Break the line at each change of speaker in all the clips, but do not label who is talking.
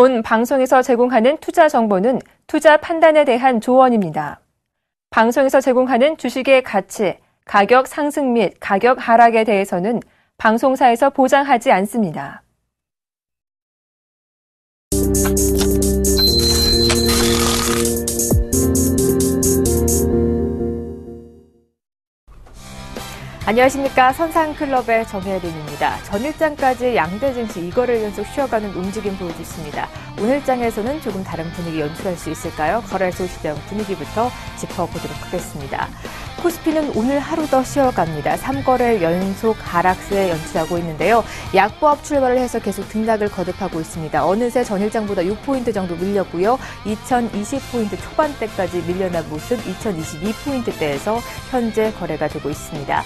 본 방송에서 제공하는 투자 정보는 투자 판단에 대한 조언입니다. 방송에서 제공하는 주식의 가치, 가격 상승 및 가격 하락에 대해서는 방송사에서 보장하지 않습니다. 안녕하십니까. 선상클럽의 정혜린입니다. 전일장까지 양대 증시 2거래일 연속 쉬어가는 움직임 보여주십니다. 오늘장에서는 조금 다른 분위기 연출할 수 있을까요? 거래소 시장 분위기부터 짚어보도록 하겠습니다. 코스피는 오늘 하루 더 쉬어갑니다. 3거래일 연속 하락세 연출하고 있는데요. 약보합 출발을 해서 계속 등락을 거듭하고 있습니다. 어느새 전일장보다 6포인트 정도 밀렸고요. 2020포인트 초반대까지 밀려난 모습 2022포인트대에서 현재 거래가 되고 있습니다.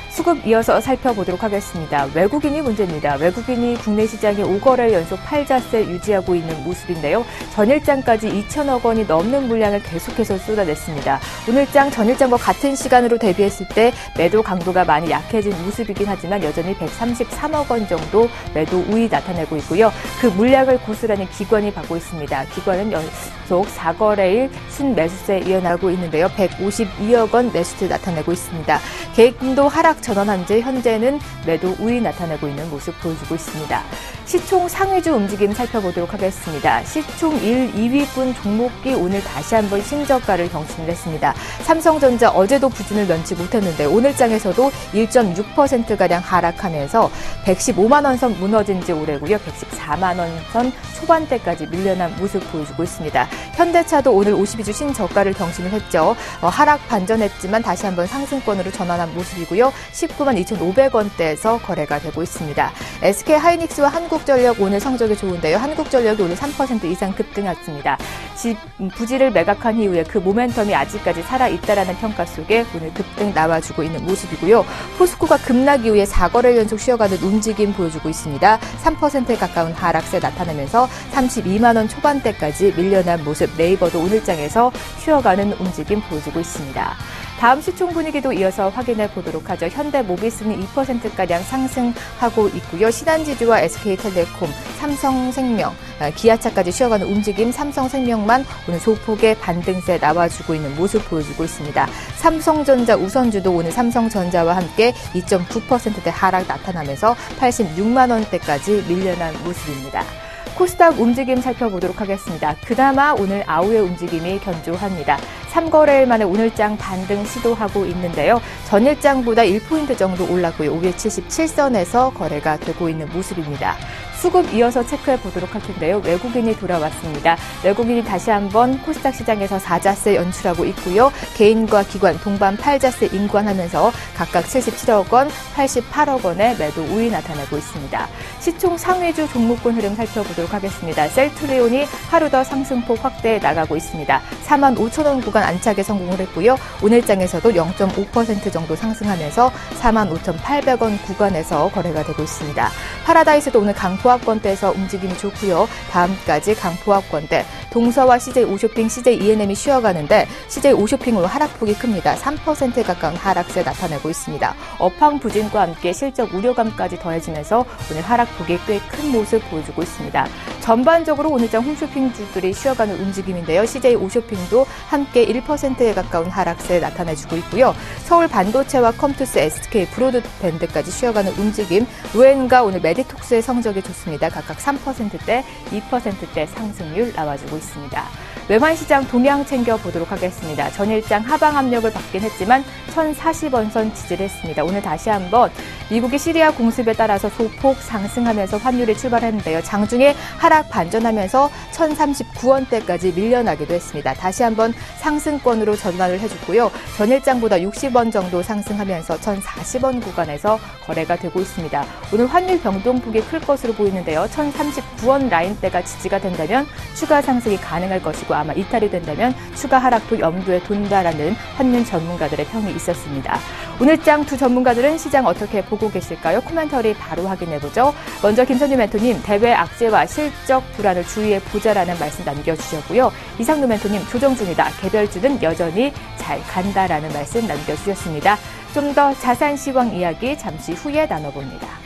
수급 이어서 살펴보도록 하겠습니다. 외국인이 문제입니다. 외국인이 국내 시장에 5거래일 연속 팔자세 유지하고 있는 모습인데요. 전일장까지 2천억 원이 넘는 물량을 계속해서 쏟아냈습니다. 오늘장 전일장과 같은 시간으로 대비했을 때 매도 강도가 많이 약해진 모습이긴 하지만 여전히 133억 원 정도 매도 우위 나타내고 있고요. 그 물량을 고스란히 기관이 받고 있습니다. 기관은 연속 4거래일 순매수세 이어나가고 있는데요. 152억 원 매수세 나타내고 있습니다. 개인도 하락 전환한 지 현재는 매도 우위 나타내고 있는 모습 보여주고 있습니다. 시총 상위주 움직임 살펴보도록 하겠습니다. 시총 1, 2위군 종목이 오늘 다시 한번 신저가를 경신을 했습니다. 삼성전자 어제도 부진을 면치 못했는데 오늘장에서도 1.6%가량 하락하면서 115만 원 선 무너진 지 오래고요. 114만 원 선 초반대까지 밀려난 모습 보여주고 있습니다. 현대차도 오늘 52주 신저가를 경신을 했죠. 하락 반전했지만 다시 한번 상승권으로 전환한 모습이고요. 19만 2,500원대에서 거래가 되고 있습니다. SK하이닉스와 한국전력 오늘 성적이 좋은데요. 한국전력이 오늘 3% 이상 급등했습니다. 부지를 매각한 이후에 그 모멘텀이 아직까지 살아있다라는 평가 속에 오늘 급등 나와주고 있는 모습이고요. 포스코가 급락 이후에 4거래일 연속 쉬어가는 움직임 보여주고 있습니다. 3%에 가까운 하락세 나타내면서 32만 원 초반대까지 밀려난 모습. 네이버도 오늘장에서 쉬어가는 움직임 보여주고 있습니다. 다음 시총 분위기도 이어서 확인해 보도록 하죠. 현대모비스는 2%가량 상승하고 있고요. 신한지주와 SK텔레콤, 삼성생명, 기아차까지 쉬어가는 움직임, 삼성생명만 오늘 소폭의 반등세 나와주고 있는 모습 보여주고 있습니다. 삼성전자 우선주도 오늘 삼성전자와 함께 2.9%대 하락 나타나면서 86만 원대까지 밀려난 모습입니다. 코스닥 움직임 살펴보도록 하겠습니다. 그나마 오늘 아우의 움직임이 견조합니다. 3거래일 만에 오늘장 반등 시도하고 있는데요. 전일장보다 1포인트 정도 올랐고요. 577선에서 거래가 되고 있는 모습입니다. 수급 이어서 체크해 보도록 할 텐데요. 외국인이 돌아왔습니다. 외국인이 다시 한번 코스닥 시장에서 4자세 연출하고 있고요. 개인과 기관 동반 8자세 인관하면서 각각 77억 원, 88억 원의 매도 우위 나타나고 있습니다. 시총 상위주 종목군 흐름 살펴보도록 하겠습니다. 셀트리온이 하루 더 상승폭 확대해 나가고 있습니다. 4만 5천 원 구간 안착에 성공을 했고요. 오늘장에서도 0.5% 정도 상승하면서 4만 5,800원 구간에서 거래가 되고 있습니다. 파라다이스도 오늘 강포합권대에서 움직임이 좋고요. 다음까지 강포합권대, 동서와 CJ 오쇼핑, CJ E&M이 쉬어가는데 CJ 오쇼핑으로 하락폭이 큽니다. 3%에 가까운 하락세 나타내고 있습니다. 업황 부진과 함께 실적 우려감까지 더해지면서 오늘 하락폭이 꽤 큰 모습 보여주고 있습니다. 전반적으로 오늘장 홈쇼핑주들이 쉬어가는 움직임인데요. CJ 오쇼핑도 함께 1%에 가까운 하락세 나타내주고 있고요. 서울 반도체와 컴투스, SK 브로드밴드까지 쉬어가는 움직임, 우엔과 오늘 메디톡스의 성적이 좋습니다. 각각 3%대, 2%대 상승률 나와주고 있습니다. 외환시장 동향 챙겨보도록 하겠습니다. 전일장 하방 압력을 받긴 했지만 1,040원 선 지지를 했습니다. 오늘 다시 한번 미국이 시리아 공습에 따라서 소폭 상승하면서 환율이 출발했는데요. 장중에 하락 반전하면서 1,039원대까지 밀려나기도 했습니다. 다시 한번 상승권으로 전환을 해줬고요. 전일장보다 60원 정도 상승하면서 1,040원 구간에서 거래가 되고 있습니다. 오늘 환율 변동폭이 클 것으로 보이는데요. 1,039원 라인대가 지지가 된다면 추가 상승이 가능할 것이고 아마 이탈이 된다면 추가 하락도 염두에 둔다라는 환율 전문가들의 평이 있었습니다. 오늘장 두 전문가들은 시장 어떻게 보고 계실까요? 코멘터리 바로 확인해보죠. 먼저 김선유 멘토님, 대외 악재와 실적 불안을 주의해 보자라는 말씀 남겨주셨고요. 이상루 멘토님, 조정 중이다. 개별주는 여전히 잘 간다라는 말씀 남겨주셨습니다. 좀 더 자세한 시황 이야기 잠시 후에 나눠봅니다.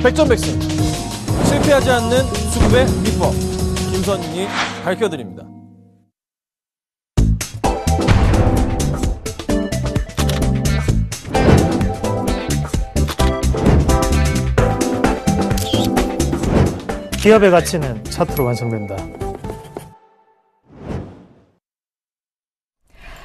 백전백승. 실패하지 않는 수급의 비법. 김선인이 밝혀드립니다.
기업의 가치는 차트로 완성된다.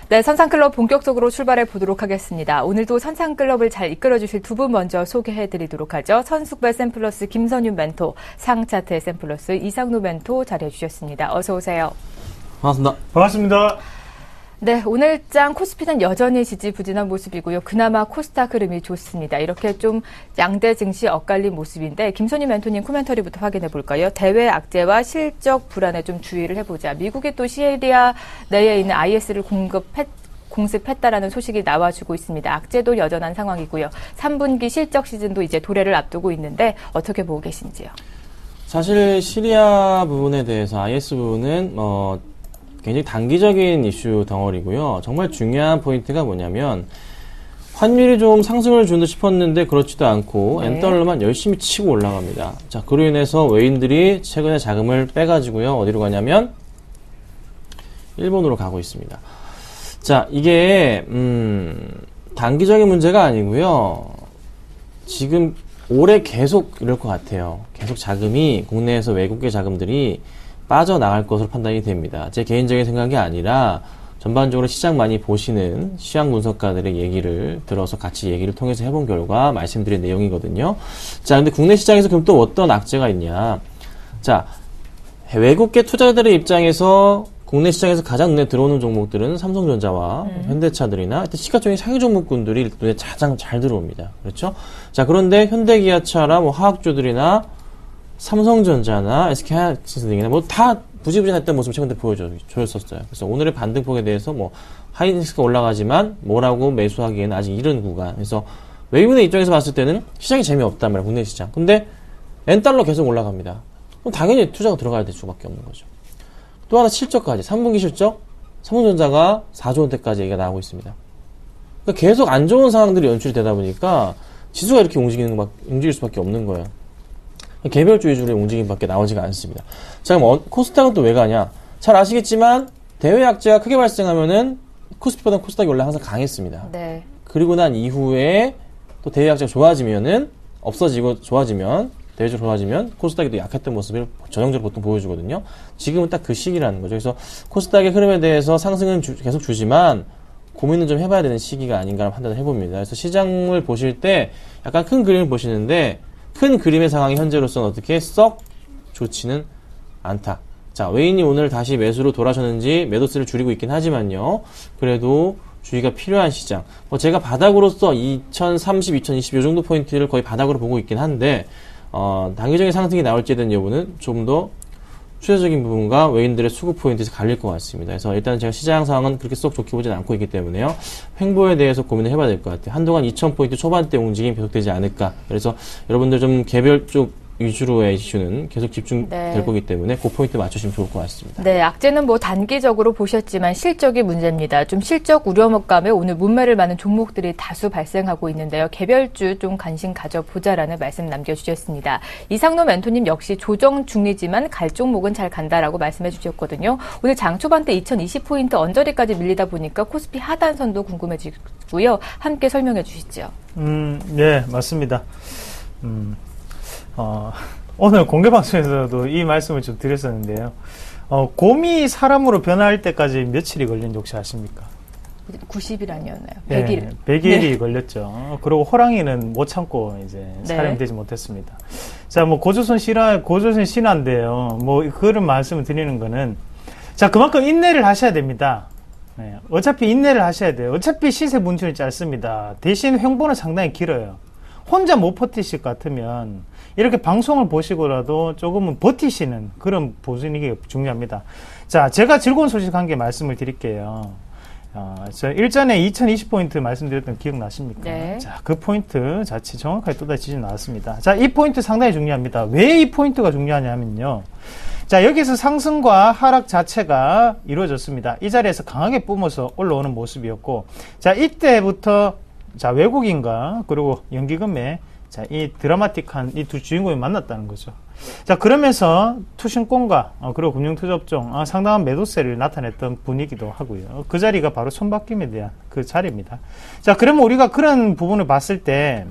네, 선상클럽 본격적으로 출발해 보도록 하겠습니다. 오늘도 선상클럽을 잘 이끌어주실 두 분 먼저 소개해드리도록 하죠. 선수배 샘플러스 김선윤 멘토, 상차트의 샘플러스 이상노 멘토 자리해 주셨습니다. 어서 오세요.
반갑습니다.
반갑습니다.
네, 오늘장 코스피는 여전히 지지부진한 모습이고요. 그나마 코스닥 흐름이 좋습니다. 이렇게 좀 양대 증시 엇갈린 모습인데 김선희 멘토님 코멘터리부터 확인해 볼까요? 대외 악재와 실적 불안에 좀 주의를 해보자. 미국이 또 시리아 내에 있는 IS를 공습했다라는 소식이 나와주고 있습니다. 악재도 여전한 상황이고요. 3분기 실적 시즌도 이제 도래를 앞두고 있는데 어떻게 보고 계신지요?
사실 시리아 부분에 대해서 IS 부분은 굉장히 단기적인 이슈 덩어리고요. 정말 중요한 포인트가 뭐냐면 환율이 좀 상승을 준다 싶었는데 그렇지도 않고 엔달러만 열심히 치고 올라갑니다. 자, 그로 인해서 외인들이 최근에 자금을 빼가지고요. 어디로 가냐면 일본으로 가고 있습니다. 자, 이게 단기적인 문제가 아니고요. 지금 올해 계속 이럴 것 같아요. 계속 자금이 국내에서 외국계 자금들이 빠져나갈 것으로 판단이 됩니다. 제 개인적인 생각이 아니라 전반적으로 시장 많이 보시는 시장 분석가들의 얘기를 들어서 같이 얘기를 통해서 해본 결과 말씀드린 내용이거든요. 자, 근데 국내 시장에서 그럼 또 어떤 악재가 있냐. 자, 외국계 투자자들의 입장에서 국내 시장에서 가장 눈에 들어오는 종목들은 삼성전자와 현대차들이나 시가총액 상위 종목군들이 눈에 가장 잘 들어옵니다. 그렇죠? 자, 그런데 현대기아차나 화학주들이나 삼성전자나 SK하이닉스 등이나 다 부지부진했던 모습을 최근에 보여줬었어요. 그래서 오늘의 반등폭에 대해서 하이닉스가 올라가지만 뭐라고 매수하기에는 아직 이른 구간. 그래서 외국인의 입장에서 봤을 때는 시장이 재미없단 말이에요. 국내 시장. 근데 엔달러 계속 올라갑니다. 그럼 당연히 투자가 들어가야 될 수밖에 없는 거죠. 또 하나 실적까지. 3분기 실적 삼성전자가 4조 원대까지 얘기가 나오고 있습니다. 그러니까 계속 안 좋은 상황들이 연출이 되다 보니까 지수가 이렇게 움직일 수밖에 없는 거예요. 개별주 위주로 움직임밖에 나오지가 않습니다. 자, 그럼 코스닥은 또 왜 가냐? 잘 아시겠지만 대외 악재가 크게 발생하면은 코스피보다 코스닥이 원래 항상 강했습니다.
네.
그리고 난 이후에 또 대외 악재가 좋아지면은 없어지고 좋아지면 대외적으로 좋아지면 코스닥이 또 약했던 모습을 전형적으로 보통 보여주거든요. 지금은 딱 그 시기라는 거죠. 그래서 코스닥의 흐름에 대해서 상승은 계속 주지만 고민을 좀 해봐야 되는 시기가 아닌가 판단을 해봅니다. 그래서 시장을 보실 때 약간 큰 그림을 보시는데 큰 그림의 상황이 현재로서는 어떻게 썩 좋지는 않다. 자, 외인이 오늘 다시 매수로 돌아서는지 매도세를 줄이고 있긴 하지만요. 그래도 주의가 필요한 시장. 제가 바닥으로서 2030, 2020 요 정도 포인트를 거의 바닥으로 보고 있긴 한데 단기적인 상승이 나올지에 대한 여부는 좀 더 추세적인 부분과 외인들의 수급 포인트에서 갈릴 것 같습니다. 그래서 일단 제가 시장 상황은 그렇게 썩 좋게 보진 않고 있기 때문에요. 횡보에 대해서 고민을 해봐야 될 것 같아요. 한동안 2000포인트 초반대 움직임이 계속되지 않을까. 그래서 여러분들 좀 개별 쪽 위주로의 이슈는 계속 집중될 거기 때문에 그 포인트 맞추시면 좋을 것 같습니다.
네, 악재는 단기적으로 보셨지만 실적이 문제입니다. 좀 실적 우려감에 오늘 문매를 많은 종목들이 다수 발생하고 있는데요. 개별주 좀 관심 가져보자라는 말씀 남겨주셨습니다. 이상노 멘토님 역시 조정 중이지만 갈 종목은 잘 간다라고 말씀해 주셨거든요. 오늘 장 초반 때 2020포인트 언저리까지 밀리다 보니까 코스피 하단선도 궁금해지고요. 함께 설명해 주시죠.
네, 맞습니다. 오늘 공개방송에서도 이 말씀을 좀 드렸었는데요. 곰이 사람으로 변화할 때까지 며칠이 걸린지 혹시 아십니까?
90일 아니었나요? 100일.
네, 100일이 걸렸죠. 그리고 호랑이는 못 참고 이제 사람이 되지 못했습니다. 자, 고조선 신화인데요. 그런 말씀을 드리는 거는, 자, 그만큼 인내를 하셔야 됩니다. 네, 어차피 인내를 하셔야 돼요. 어차피 시세 분출이 짧습니다. 대신 횡보는 상당히 길어요. 혼자 못 버티실 것 같으면 이렇게 방송을 보시고라도 조금은 버티시는 그런 보시는 중요합니다. 자, 제가 즐거운 소식 한 개 말씀을 드릴게요. 저 일전에 2020포인트 말씀드렸던 기억나십니까?
네.
자, 그 포인트 자체 정확하게 또다시 지진 나왔습니다. 자, 이 포인트 상당히 중요합니다. 왜 이 포인트가 중요하냐면요. 자, 여기서 상승과 하락 자체가 이루어졌습니다. 이 자리에서 강하게 뿜어서 올라오는 모습이었고, 자, 이때부터 자, 외국인과 그리고 연기금의 자, 이 드라마틱한 이 두 주인공이 만났다는 거죠. 자, 그러면서 투신권과 그리고 금융투자업종 상당한 매도세를 나타냈던 분위기도 하고요. 그 자리가 바로 손바뀜에 대한 그 자리입니다. 자, 그러면 우리가 그런 부분을 봤을 때,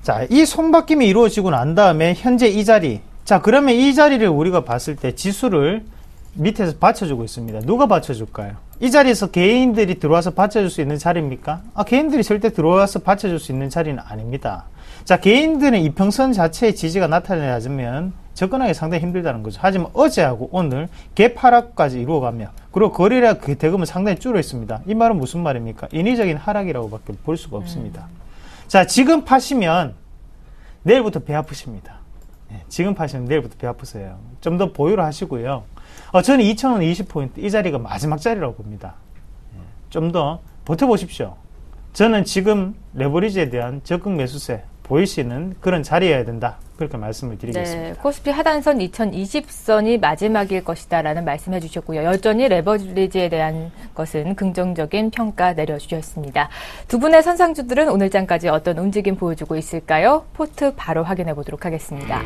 자, 이 손바뀜이 이루어지고 난 다음에 현재 이 자리, 자, 그러면 이 자리를 우리가 봤을 때 지수를 밑에서 받쳐주고 있습니다. 누가 받쳐줄까요? 이 자리에서 개인들이 들어와서 받쳐줄 수 있는 자리입니까? 개인들이 절대 들어와서 받쳐줄 수 있는 자리는 아닙니다. 자, 개인들은 이평선 자체의 지지가 나타나려면 접근하기 상당히 힘들다는 거죠. 하지만 어제하고 오늘 갭 하락까지 이루어가며, 그리고 거래량 그 대금은 상당히 줄어 있습니다. 이 말은 무슨 말입니까? 인위적인 하락이라고밖에 볼 수가 없습니다. 자, 지금 파시면 내일부터 배 아프십니다. 네, 지금 파시면 내일부터 배 아프세요. 좀 더 보유를 하시고요. 저는 2,000원 20포인트 이 자리가 마지막 자리라고 봅니다. 좀 더 버텨보십시오. 저는 지금 레버리지에 대한 적극 매수세 보이시는 그런 자리여야 된다. 그렇게 말씀을 드리겠습니다.
네, 코스피 하단선 2020선이 마지막일 것이다라는 말씀해 주셨고요. 여전히 레버리지에 대한 것은 긍정적인 평가 내려주셨습니다. 두 분의 선상주들은 오늘장까지 어떤 움직임 보여주고 있을까요? 포트 바로 확인해 보도록 하겠습니다.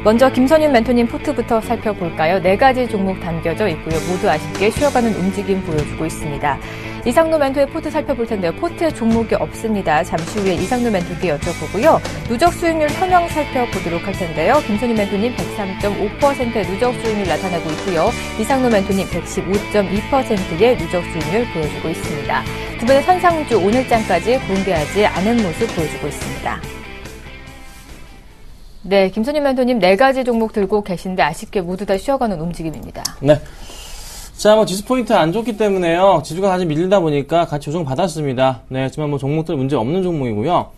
먼저 김선윤 멘토님 포트부터 살펴볼까요? 4가지 종목 담겨져 있고요. 모두 아쉽게 쉬어가는 움직임 보여주고 있습니다. 이상로 멘토의 포트 살펴볼 텐데요. 포트에 종목이 없습니다. 잠시 후에 이상로 멘토께 여쭤보고요. 누적 수익률 현황 살펴보도록 할 텐데요. 김선희 멘토님 103.5%의 누적 수익률 나타내고 있고요. 이상로 멘토님 115.2%의 누적 수익률 보여주고 있습니다. 두 분의 선상주 오늘장까지 공개하지 않은 모습 보여주고 있습니다. 네, 김선희 멘토님 4가지 종목 들고 계신데 아쉽게 모두 다 쉬어가는 움직임입니다.
네. 자, 지수 포인트 안 좋기 때문에요. 지수가 다시 밀리다 보니까 같이 조정 받았습니다. 네, 하지만 종목들 문제 없는 종목이고요.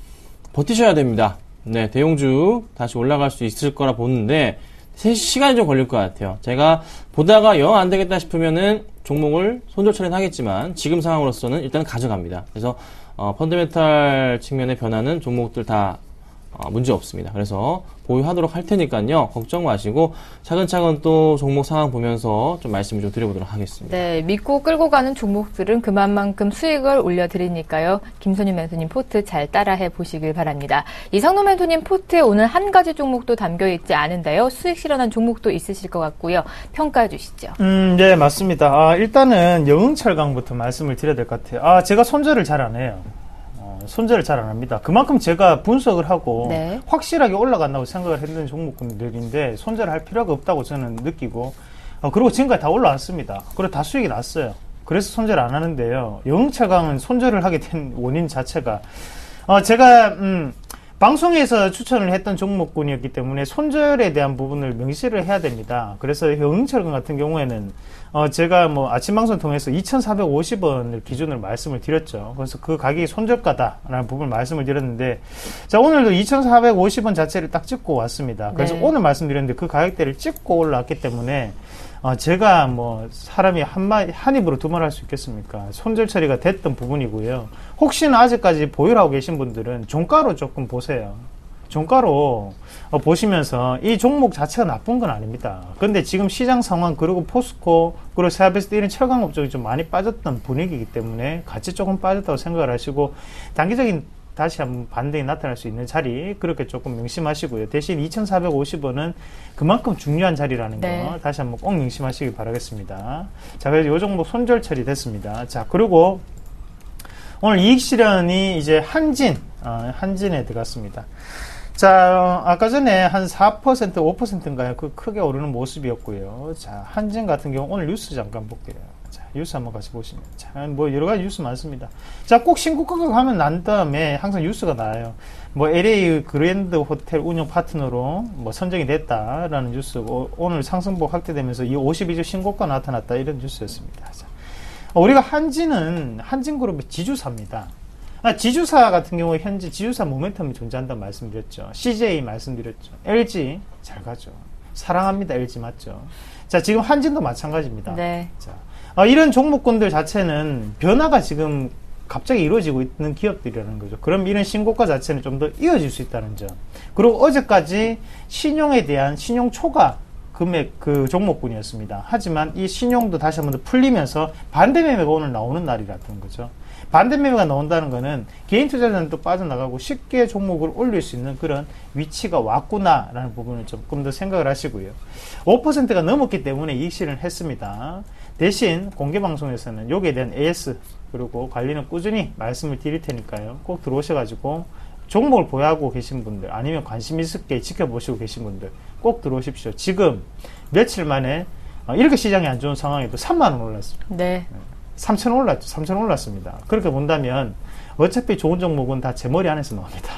버티셔야 됩니다. 네, 대용주 다시 올라갈 수 있을 거라 보는데, 시간이 좀 걸릴 것 같아요. 제가 보다가 영 안 되겠다 싶으면은 종목을 손절 처리하겠지만, 지금 상황으로서는 일단 가져갑니다. 그래서, 펀더멘탈 측면의 변화는 종목들 다 문제 없습니다. 그래서 보유하도록 할 테니까요. 걱정 마시고 차근차근 또 종목 상황 보면서 좀 말씀을 좀 드려보도록 하겠습니다.
네, 믿고 끌고 가는 종목들은 그만큼 수익을 올려드리니까요. 김선희 멘토님 포트 잘 따라해 보시길 바랍니다. 이상로 멘토님 포트에 오늘 한 가지 종목도 담겨있지 않은데요. 수익 실현한 종목도 있으실 것 같고요. 평가해 주시죠.
네, 맞습니다. 일단은 영흥철강부터 말씀을 드려야 될 것 같아요. 제가 손절을 잘 안 해요. 손절을 잘 안 합니다. 그만큼 제가 분석을 하고
네.
확실하게 올라간다고 생각을 했던 종목군들인데 손절할 필요가 없다고 저는 느끼고 그리고 지금까지 다 올라왔습니다. 그리고 다 수익이 났어요. 그래서 손절 안 하는데요. 영흥철강은 손절을 하게 된 원인 자체가 제가 방송에서 추천을 했던 종목군이었기 때문에 손절에 대한 부분을 명시를 해야 됩니다. 그래서 영흥철강 같은 경우에는 제가 아침 방송 통해서 2,450원을 기준으로 말씀을 드렸죠. 그래서 그 가격이 손절가다라는 부분을 말씀을 드렸는데, 자, 오늘도 2,450원 자체를 딱 찍고 왔습니다. 그래서
네.
오늘 말씀드렸는데 그 가격대를 찍고 올라왔기 때문에 제가 사람이 한 입으로 두 말 할 수 있겠습니까? 손절 처리가 됐던 부분이고요. 혹시나 아직까지 보유를 하고 계신 분들은 종가로 조금 보세요. 종가로 보시면서 이 종목 자체가 나쁜 건 아닙니다. 근데 지금 시장 상황 그리고 포스코 그리고 세아베스트 이런 철강 업종이 좀 많이 빠졌던 분위기이기 때문에 같이 조금 빠졌다고 생각을 하시고 단기적인 다시 한번 반등이 나타날 수 있는 자리 그렇게 조금 명심하시고요. 대신 2,450원은 그만큼 중요한 자리라는 거
네.
다시 한번 꼭 명심하시기 바라겠습니다. 자, 그래서 이 종목 손절 처리됐습니다. 자, 그리고 오늘 이익 실현이 이제 한진에 들어갔습니다. 자, 아까 전에 한 4%, 5%인가요? 그 크게 오르는 모습이었고요. 자, 한진 같은 경우 오늘 뉴스 잠깐 볼게요. 자, 뉴스 한번 같이 보시면. 자, 여러 가지 뉴스 많습니다. 자, 꼭 신고가가 가면 난 다음에 항상 뉴스가 나와요. LA 그랜드 호텔 운영 파트너로 선정이 됐다라는 뉴스, 오늘 상승폭 확대되면서 이 52주 신고가 나타났다 이런 뉴스였습니다. 자, 우리가 한진그룹의 지주사입니다. 지주사 같은 경우에 현재 지주사 모멘텀이 존재한다고 말씀드렸죠. CJ 말씀드렸죠. LG 잘 가죠. 사랑합니다. LG 맞죠. 자, 지금 한진도 마찬가지입니다.
네.
자, 이런 종목군들 자체는 변화가 지금 갑자기 이루어지고 있는 기업들이라는 거죠. 그럼 이런 신고가 자체는 좀 더 이어질 수 있다는 점. 그리고 어제까지 신용에 대한 신용 초과 금액 그 종목군이었습니다. 하지만 이 신용도 다시 한번 더 풀리면서 반대 매매가 오늘 나오는 날이라는 거죠. 반대 매매가 나온다는 거는 개인 투자자는 또 빠져나가고 쉽게 종목을 올릴 수 있는 그런 위치가 왔구나라는 부분을 조금 더 생각을 하시고요. 5%가 넘었기 때문에 이익 실현을 했습니다. 대신 공개방송에서는 여기에 대한 AS 그리고 관리는 꾸준히 말씀을 드릴 테니까요. 꼭 들어오셔가지고 종목을 보유하고 계신 분들 아니면 관심 있게 지켜보시고 계신 분들 꼭 들어오십시오. 지금 며칠 만에 이렇게 시장이 안 좋은 상황에도 3만원 올랐습니다.
네.
3,000원 올랐죠. 3,000원 올랐습니다. 그렇게 본다면 어차피 좋은 종목은 다 제 머리 안에서 나옵니다.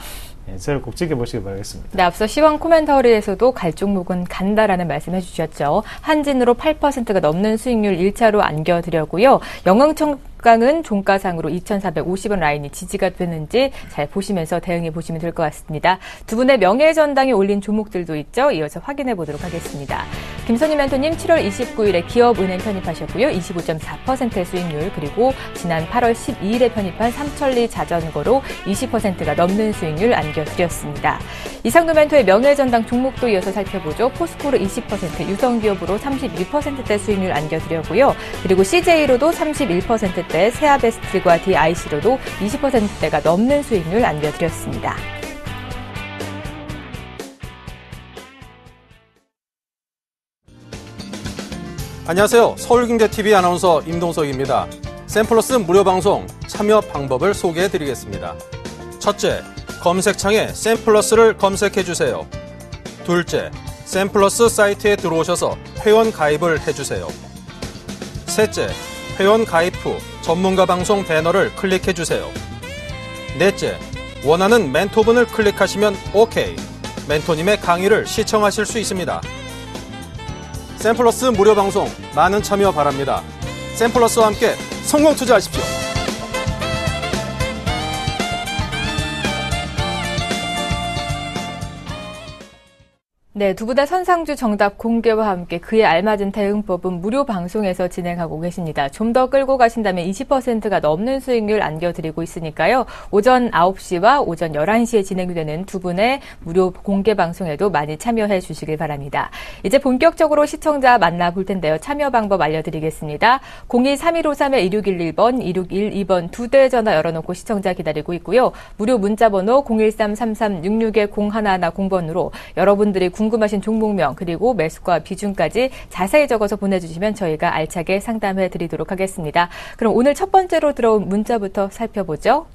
네, 저를 꼭 지켜보시기 바라겠습니다.
네, 앞서 시황 코멘터리에서도 갈 종목은 간다라는 말씀 해주셨죠. 한진으로 8%가 넘는 수익률 1차로 안겨드렸고요. 영흥청강은 종가상으로 2,450원 라인이 지지가 되는지 잘 보시면서 대응해 보시면 될 것 같습니다. 두 분의 명예전당에 올린 종목들도 있죠. 이어서 확인해 보도록 하겠습니다. 김선희 멘토님 7월 29일에 기업은행 편입하셨고요. 25.4%의 수익률, 그리고 지난 8월 12일에 편입한 삼천리 자전거로 20%가 넘는 수익률 안겨드렸습니다. 이상도 멘토의 명예전당 종목도 이어서 살펴보죠. 포스코로 20%, 유성기업으로 32%대 수익률 안겨드렸고요. 그리고 CJ로도 31%대, 세아베스트과 DIC로도 20%대가 넘는 수익률 안겨드렸습니다.
안녕하세요. 서울경제TV 아나운서 임동석입니다. 샘플러스 무료 방송 참여 방법을 소개해드리겠습니다. 첫째, 검색창에 샘플러스를 검색해주세요. 둘째, 샘플러스 사이트에 들어오셔서 회원 가입을 해주세요. 셋째, 회원 가입 후 전문가 방송 배너를 클릭해주세요. 넷째, 원하는 멘토분을 클릭하시면 OK. 멘토님의 강의를 시청하실 수 있습니다. 샘플러스 무료 방송 많은 참여 바랍니다. 샘플러스와 함께 성공 투자하십시오.
네, 두 분 다 선상주 정답 공개와 함께 그에 알맞은 대응법은 무료 방송에서 진행하고 계십니다. 좀 더 끌고 가신다면 20%가 넘는 수익률 안겨드리고 있으니까요. 오전 9시와 오전 11시에 진행이 되는 두 분의 무료 공개 방송에도 많이 참여해 주시길 바랍니다. 이제 본격적으로 시청자 만나볼 텐데요. 참여 방법 알려드리겠습니다. 02-3153-1611번, 2612번 두 대 전화 열어놓고 시청자 기다리고 있고요. 무료 문자번호 013-33-661-0110번으로 여러분들이 궁금하신 종목명 그리고 매수가 비중까지 자세히 적어서 보내주시면 저희가 알차게 상담해 드리도록 하겠습니다. 그럼 오늘 첫 번째로 들어온 문자부터 살펴보죠.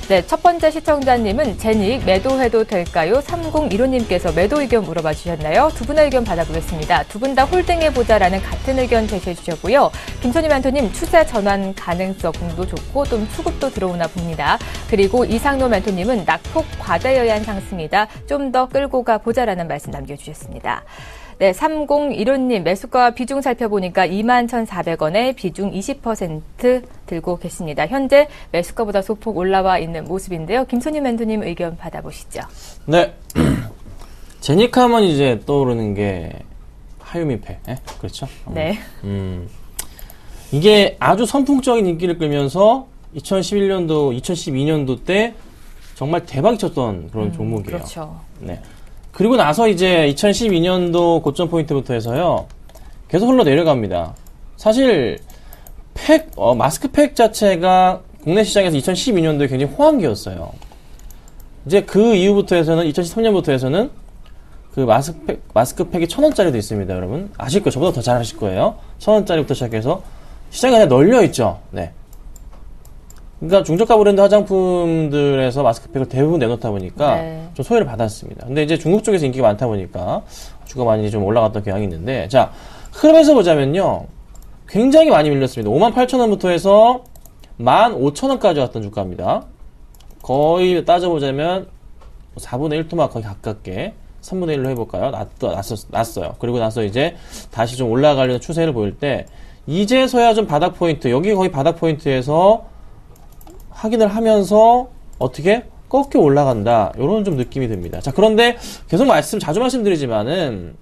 네, 첫 번째 시청자님은 제닉 매도해도 될까요? 3015님께서 매도 의견 물어봐 주셨나요? 두 분의 의견 받아보겠습니다. 두 분 다 홀딩해보자라는 같은 의견 제시해 주셨고요. 김선희 멘토님 추세 전환 가능성도 좋고 좀 수급도 들어오나 봅니다. 그리고 이상노 멘토님은 낙폭 과대여한 상승이다. 좀 더 끌고 가보자라는 말씀 남겨주셨습니다. 네, 3015님 매수가 비중 살펴보니까 21,400원에 비중 20% 들고 계십니다. 현재 매수가보다 소폭 올라와 있는 모습인데요. 김선희 멘토님 의견 받아보시죠.
네. 제닉하면 이제 떠오르는 게 하유미패. 그렇죠?
네.
이게 아주 선풍적인 인기를 끌면서 2011년도, 2012년도 때 정말 대박이 쳤던 그런 종목이에요.
그렇죠.
네. 그리고 나서 이제 2012년도 고점 포인트부터 해서요, 계속 흘러 내려갑니다. 사실, 마스크팩 자체가 국내 시장에서 2012년도에 굉장히 호황기였어요. 이제 그 이후부터 해서는, 2013년부터 해서는 그 마스크팩이 1,000원짜리도 있습니다, 여러분. 아실 거예요. 저보다 더 잘 아실 거예요. 1,000원짜리부터 시작해서 시장이 그냥 널려있죠. 네. 그러니까 중저가 브랜드 화장품들에서 마스크팩을 대부분 내놓다 보니까
네.
좀 소외를 받았습니다. 근데 이제 중국 쪽에서 인기가 많다 보니까 주가 많이 좀 올라갔던 경향이 있는데, 자, 흐름에서 보자면요, 굉장히 많이 밀렸습니다. 58,000원부터 해서 15,000원까지 왔던 주가입니다. 거의 따져보자면 4분의 1 토막 거의 가깝게 3분의 1로 해볼까요? 났어요. 그리고 나서 이제 다시 좀 올라가려는 추세를 보일 때, 이제서야 좀 바닥 포인트, 여기 거의 바닥 포인트에서 확인을 하면서 어떻게 꺾여 올라간다, 이런 좀 느낌이 듭니다. 자, 그런데 계속 자주 말씀드리지만은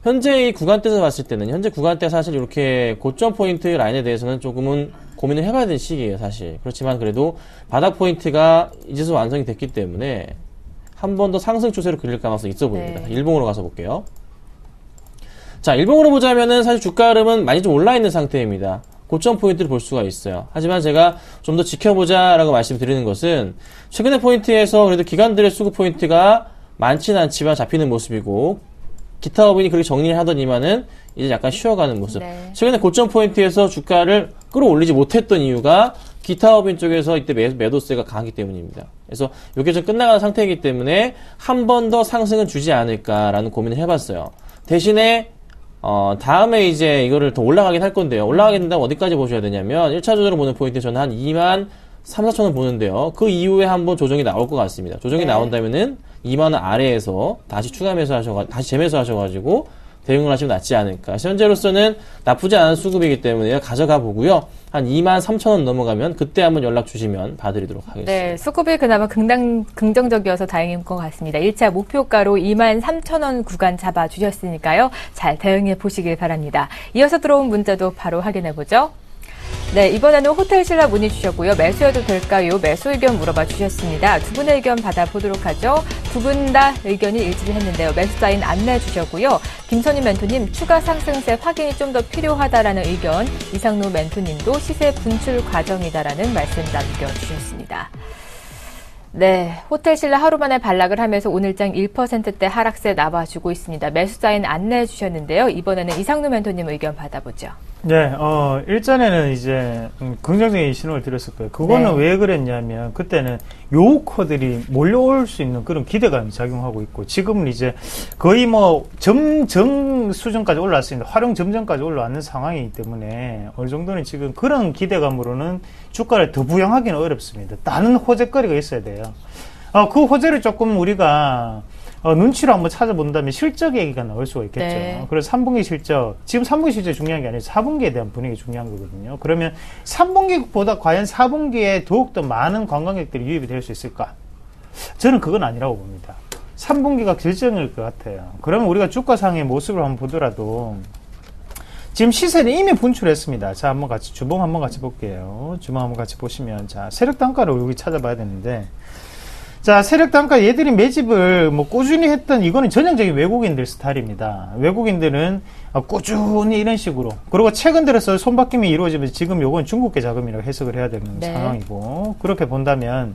현재 이 구간대에서 봤을 때는, 현재 구간대 사실 이렇게 고점 포인트 라인에 대해서는 조금은 고민을 해봐야 되는 시기예요, 사실. 그렇지만 그래도 바닥 포인트가 이제서 완성이 됐기 때문에 한 번 더 상승 추세로 그릴 가능성이 있어 보입니다.
네.
일봉으로 가서 볼게요. 자, 일봉으로 보자면은 사실 주가 흐름은 많이 좀 올라 있는 상태입니다. 고점 포인트를 볼 수가 있어요. 하지만 제가 좀 더 지켜보자라고 말씀드리는 것은 최근의 포인트에서 그래도 기관들의 수급 포인트가 많지는 않지만 잡히는 모습이고 기타 업인이 그렇게 정리를 하더니만은 이제 약간 쉬어가는 모습.
네.
최근에 고점 포인트에서 주가를 끌어올리지 못했던 이유가 기타 업인 쪽에서 이때 매도세가 강하기 때문입니다. 그래서 이게 좀 끝나가는 상태이기 때문에 한 번 더 상승은 주지 않을까라는 고민을 해봤어요. 대신에 다음에 이제 이거를 더 올라가긴 할 건데요. 올라가게 된다면 어디까지 보셔야 되냐면 1차적으로 보는 포인트 저는 한 2만 3, 4천 원 보는데요. 그 이후에 한번 조정이 나올 것 같습니다. 조정이 나온다면은 2만 원 아래에서 다시 추가 매수하셔가지고 다시 재매수하셔가지고 대응을 하시면 낫지 않을까. 현재로서는 나쁘지 않은 수급이기 때문에 가져가 보고요. 한 2만 3천 원 넘어가면 그때 한번 연락 주시면 봐드리도록 하겠습니다.
네, 수급이 그나마 긍정적이어서 다행인 것 같습니다. 1차 목표가로 2만 3천 원 구간 잡아주셨으니까요. 잘 대응해 보시길 바랍니다. 이어서 들어온 문자도 바로 확인해 보죠. 네, 이번에는 호텔신라 문의 주셨고요. 매수해도 될까요? 매수 의견 물어봐 주셨습니다. 두 분의 의견 받아보도록 하죠. 두 분 다 의견이 일치를 했는데요. 매수 사인 안내 주셨고요. 김선희 멘토님, 추가 상승세 확인이 좀 더 필요하다라는 의견, 이상로 멘토님도 시세 분출 과정이다라는 말씀 남겨주셨습니다. 네, 호텔신라 하루 만에 반락을 하면서 오늘장 1%대 하락세 나와주고 있습니다. 매수 사인 안내해 주셨는데요. 이번에는 이상로 멘토님 의견 받아보죠.
네, 일전에는 이제 긍정적인 신호를 드렸을 거예요. 그거는 왜 그랬냐면 그때는 요우커들이 몰려올 수 있는 그런 기대감이 작용하고 있고 지금은 이제 거의 뭐 점정 수준까지 올라왔습니다. 활용 점정까지 올라왔는 상황이기 때문에 어느 정도는 지금 그런 기대감으로는 주가를 더 부양하기는 어렵습니다. 다른 호재거리가 있어야 돼요. 그 호재를 조금 우리가 눈치로 한번 찾아본다면 실적 얘기가 나올 수가 있겠죠.
네.
그래서 3분기 실적, 지금 3분기 실적이 중요한 게 아니라 4분기에 대한 분위기 중요한 거거든요. 그러면 3분기보다 과연 4분기에 더욱더 많은 관광객들이 유입이 될 수 있을까? 저는 그건 아니라고 봅니다. 3분기가 결정일 것 같아요. 그러면 우리가 주가상의 모습을 한번 보더라도 지금 시세는 이미 분출했습니다. 자, 한번 같이 주봉 한번 같이 볼게요. 주봉 한번 같이 보시면 자, 세력 단가를 여기 찾아봐야 되는데 자, 세력 단가 얘들이 매집을 뭐 꾸준히 했던 이거는 전형적인 외국인들 스타일입니다. 외국인들은 꾸준히 이런 식으로 그리고 최근 들어서 손바뀜이 이루어지면서 지금 요건 중국계 자금이라고 해석을 해야 되는 상황이고 그렇게 본다면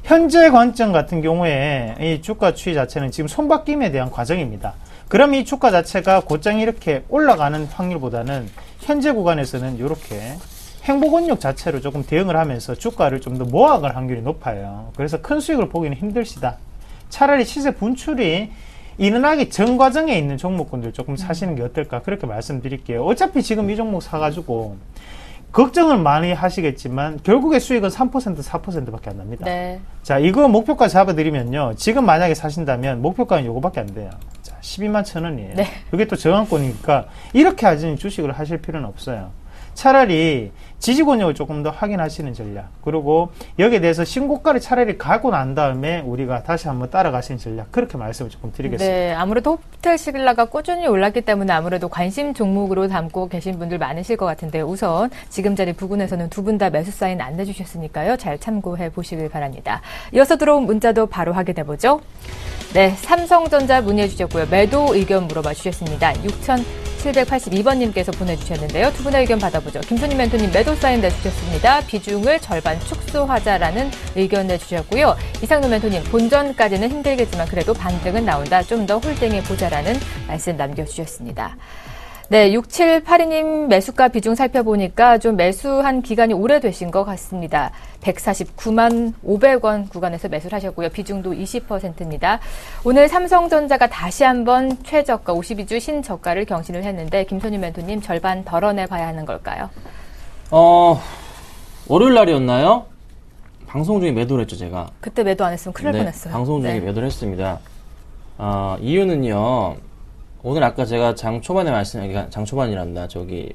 현재 관점 같은 경우에 이 주가 추이 자체는 지금 손바뀜에 대한 과정입니다. 그럼 이 주가 자체가 곧장 이렇게 올라가는 확률보다는 현재 구간에서는 이렇게 행보권력 자체로 조금 대응을 하면서 주가를 좀 더 모아갈 확률이 높아요. 그래서 큰 수익을 보기는 힘드시다. 차라리 시세 분출이 일어나기 전 과정에 있는 종목군들 조금 사시는 게 어떨까 그렇게 말씀드릴게요. 어차피 지금 이 종목 사가지고 걱정을 많이 하시겠지만 결국에 수익은 3% 4%밖에 안 납니다.
네.
자, 이거 목표가 잡아드리면요. 지금 만약에 사신다면 목표가는 요거밖에 안 돼요. 자, 12만 1,000원이에요.
네.
그게 또 저항권이니까 이렇게 하시는 주식을 하실 필요는 없어요. 차라리 지지권역을 조금 더 확인하시는 전략 그리고 여기에 대해서 신고가를 차라리 가고 난 다음에 우리가 다시 한번 따라가시는 전략 그렇게 말씀을 조금 드리겠습니다.
네, 아무래도 호텔신라가 꾸준히 올랐기 때문에 아무래도 관심 종목으로 담고 계신 분들 많으실 것 같은데요. 우선 지금 자리 부근에서는 두 분 다 매수 사인 안내 주셨으니까요. 잘 참고해 보시길 바랍니다. 이어서 들어온 문자도 바로 확인해 보죠. 네, 삼성전자 문의해 주셨고요. 매도 의견 물어봐 주셨습니다. 6782번님께서 보내주셨는데요. 두 분의 의견 받아보죠. 김선희 멘토님 매도 사인 내주셨습니다. 비중을 절반 축소하자라는 의견 내주셨고요. 이상로 멘토님 본전까지는 힘들겠지만 그래도 반등은 나온다. 좀 더 홀딩해 보자라는 말씀 남겨주셨습니다. 네, 6782님 매수가 비중 살펴보니까 좀 매수한 기간이 오래되신 것 같습니다. 149만 500원 구간에서 매수를 하셨고요. 비중도 20%입니다. 오늘 삼성전자가 다시 한번 최저가 52주 신저가를 경신을 했는데 김선희 멘토님 절반 덜어내 봐야 하는 걸까요?
월요일 날이었나요? 방송 중에 매도를 했죠, 제가.
그때 매도 안 했으면 큰일 날 뻔했어요.
방송 중에 매도를 했습니다. 이유는요. 오늘 아까 제가 장 초반에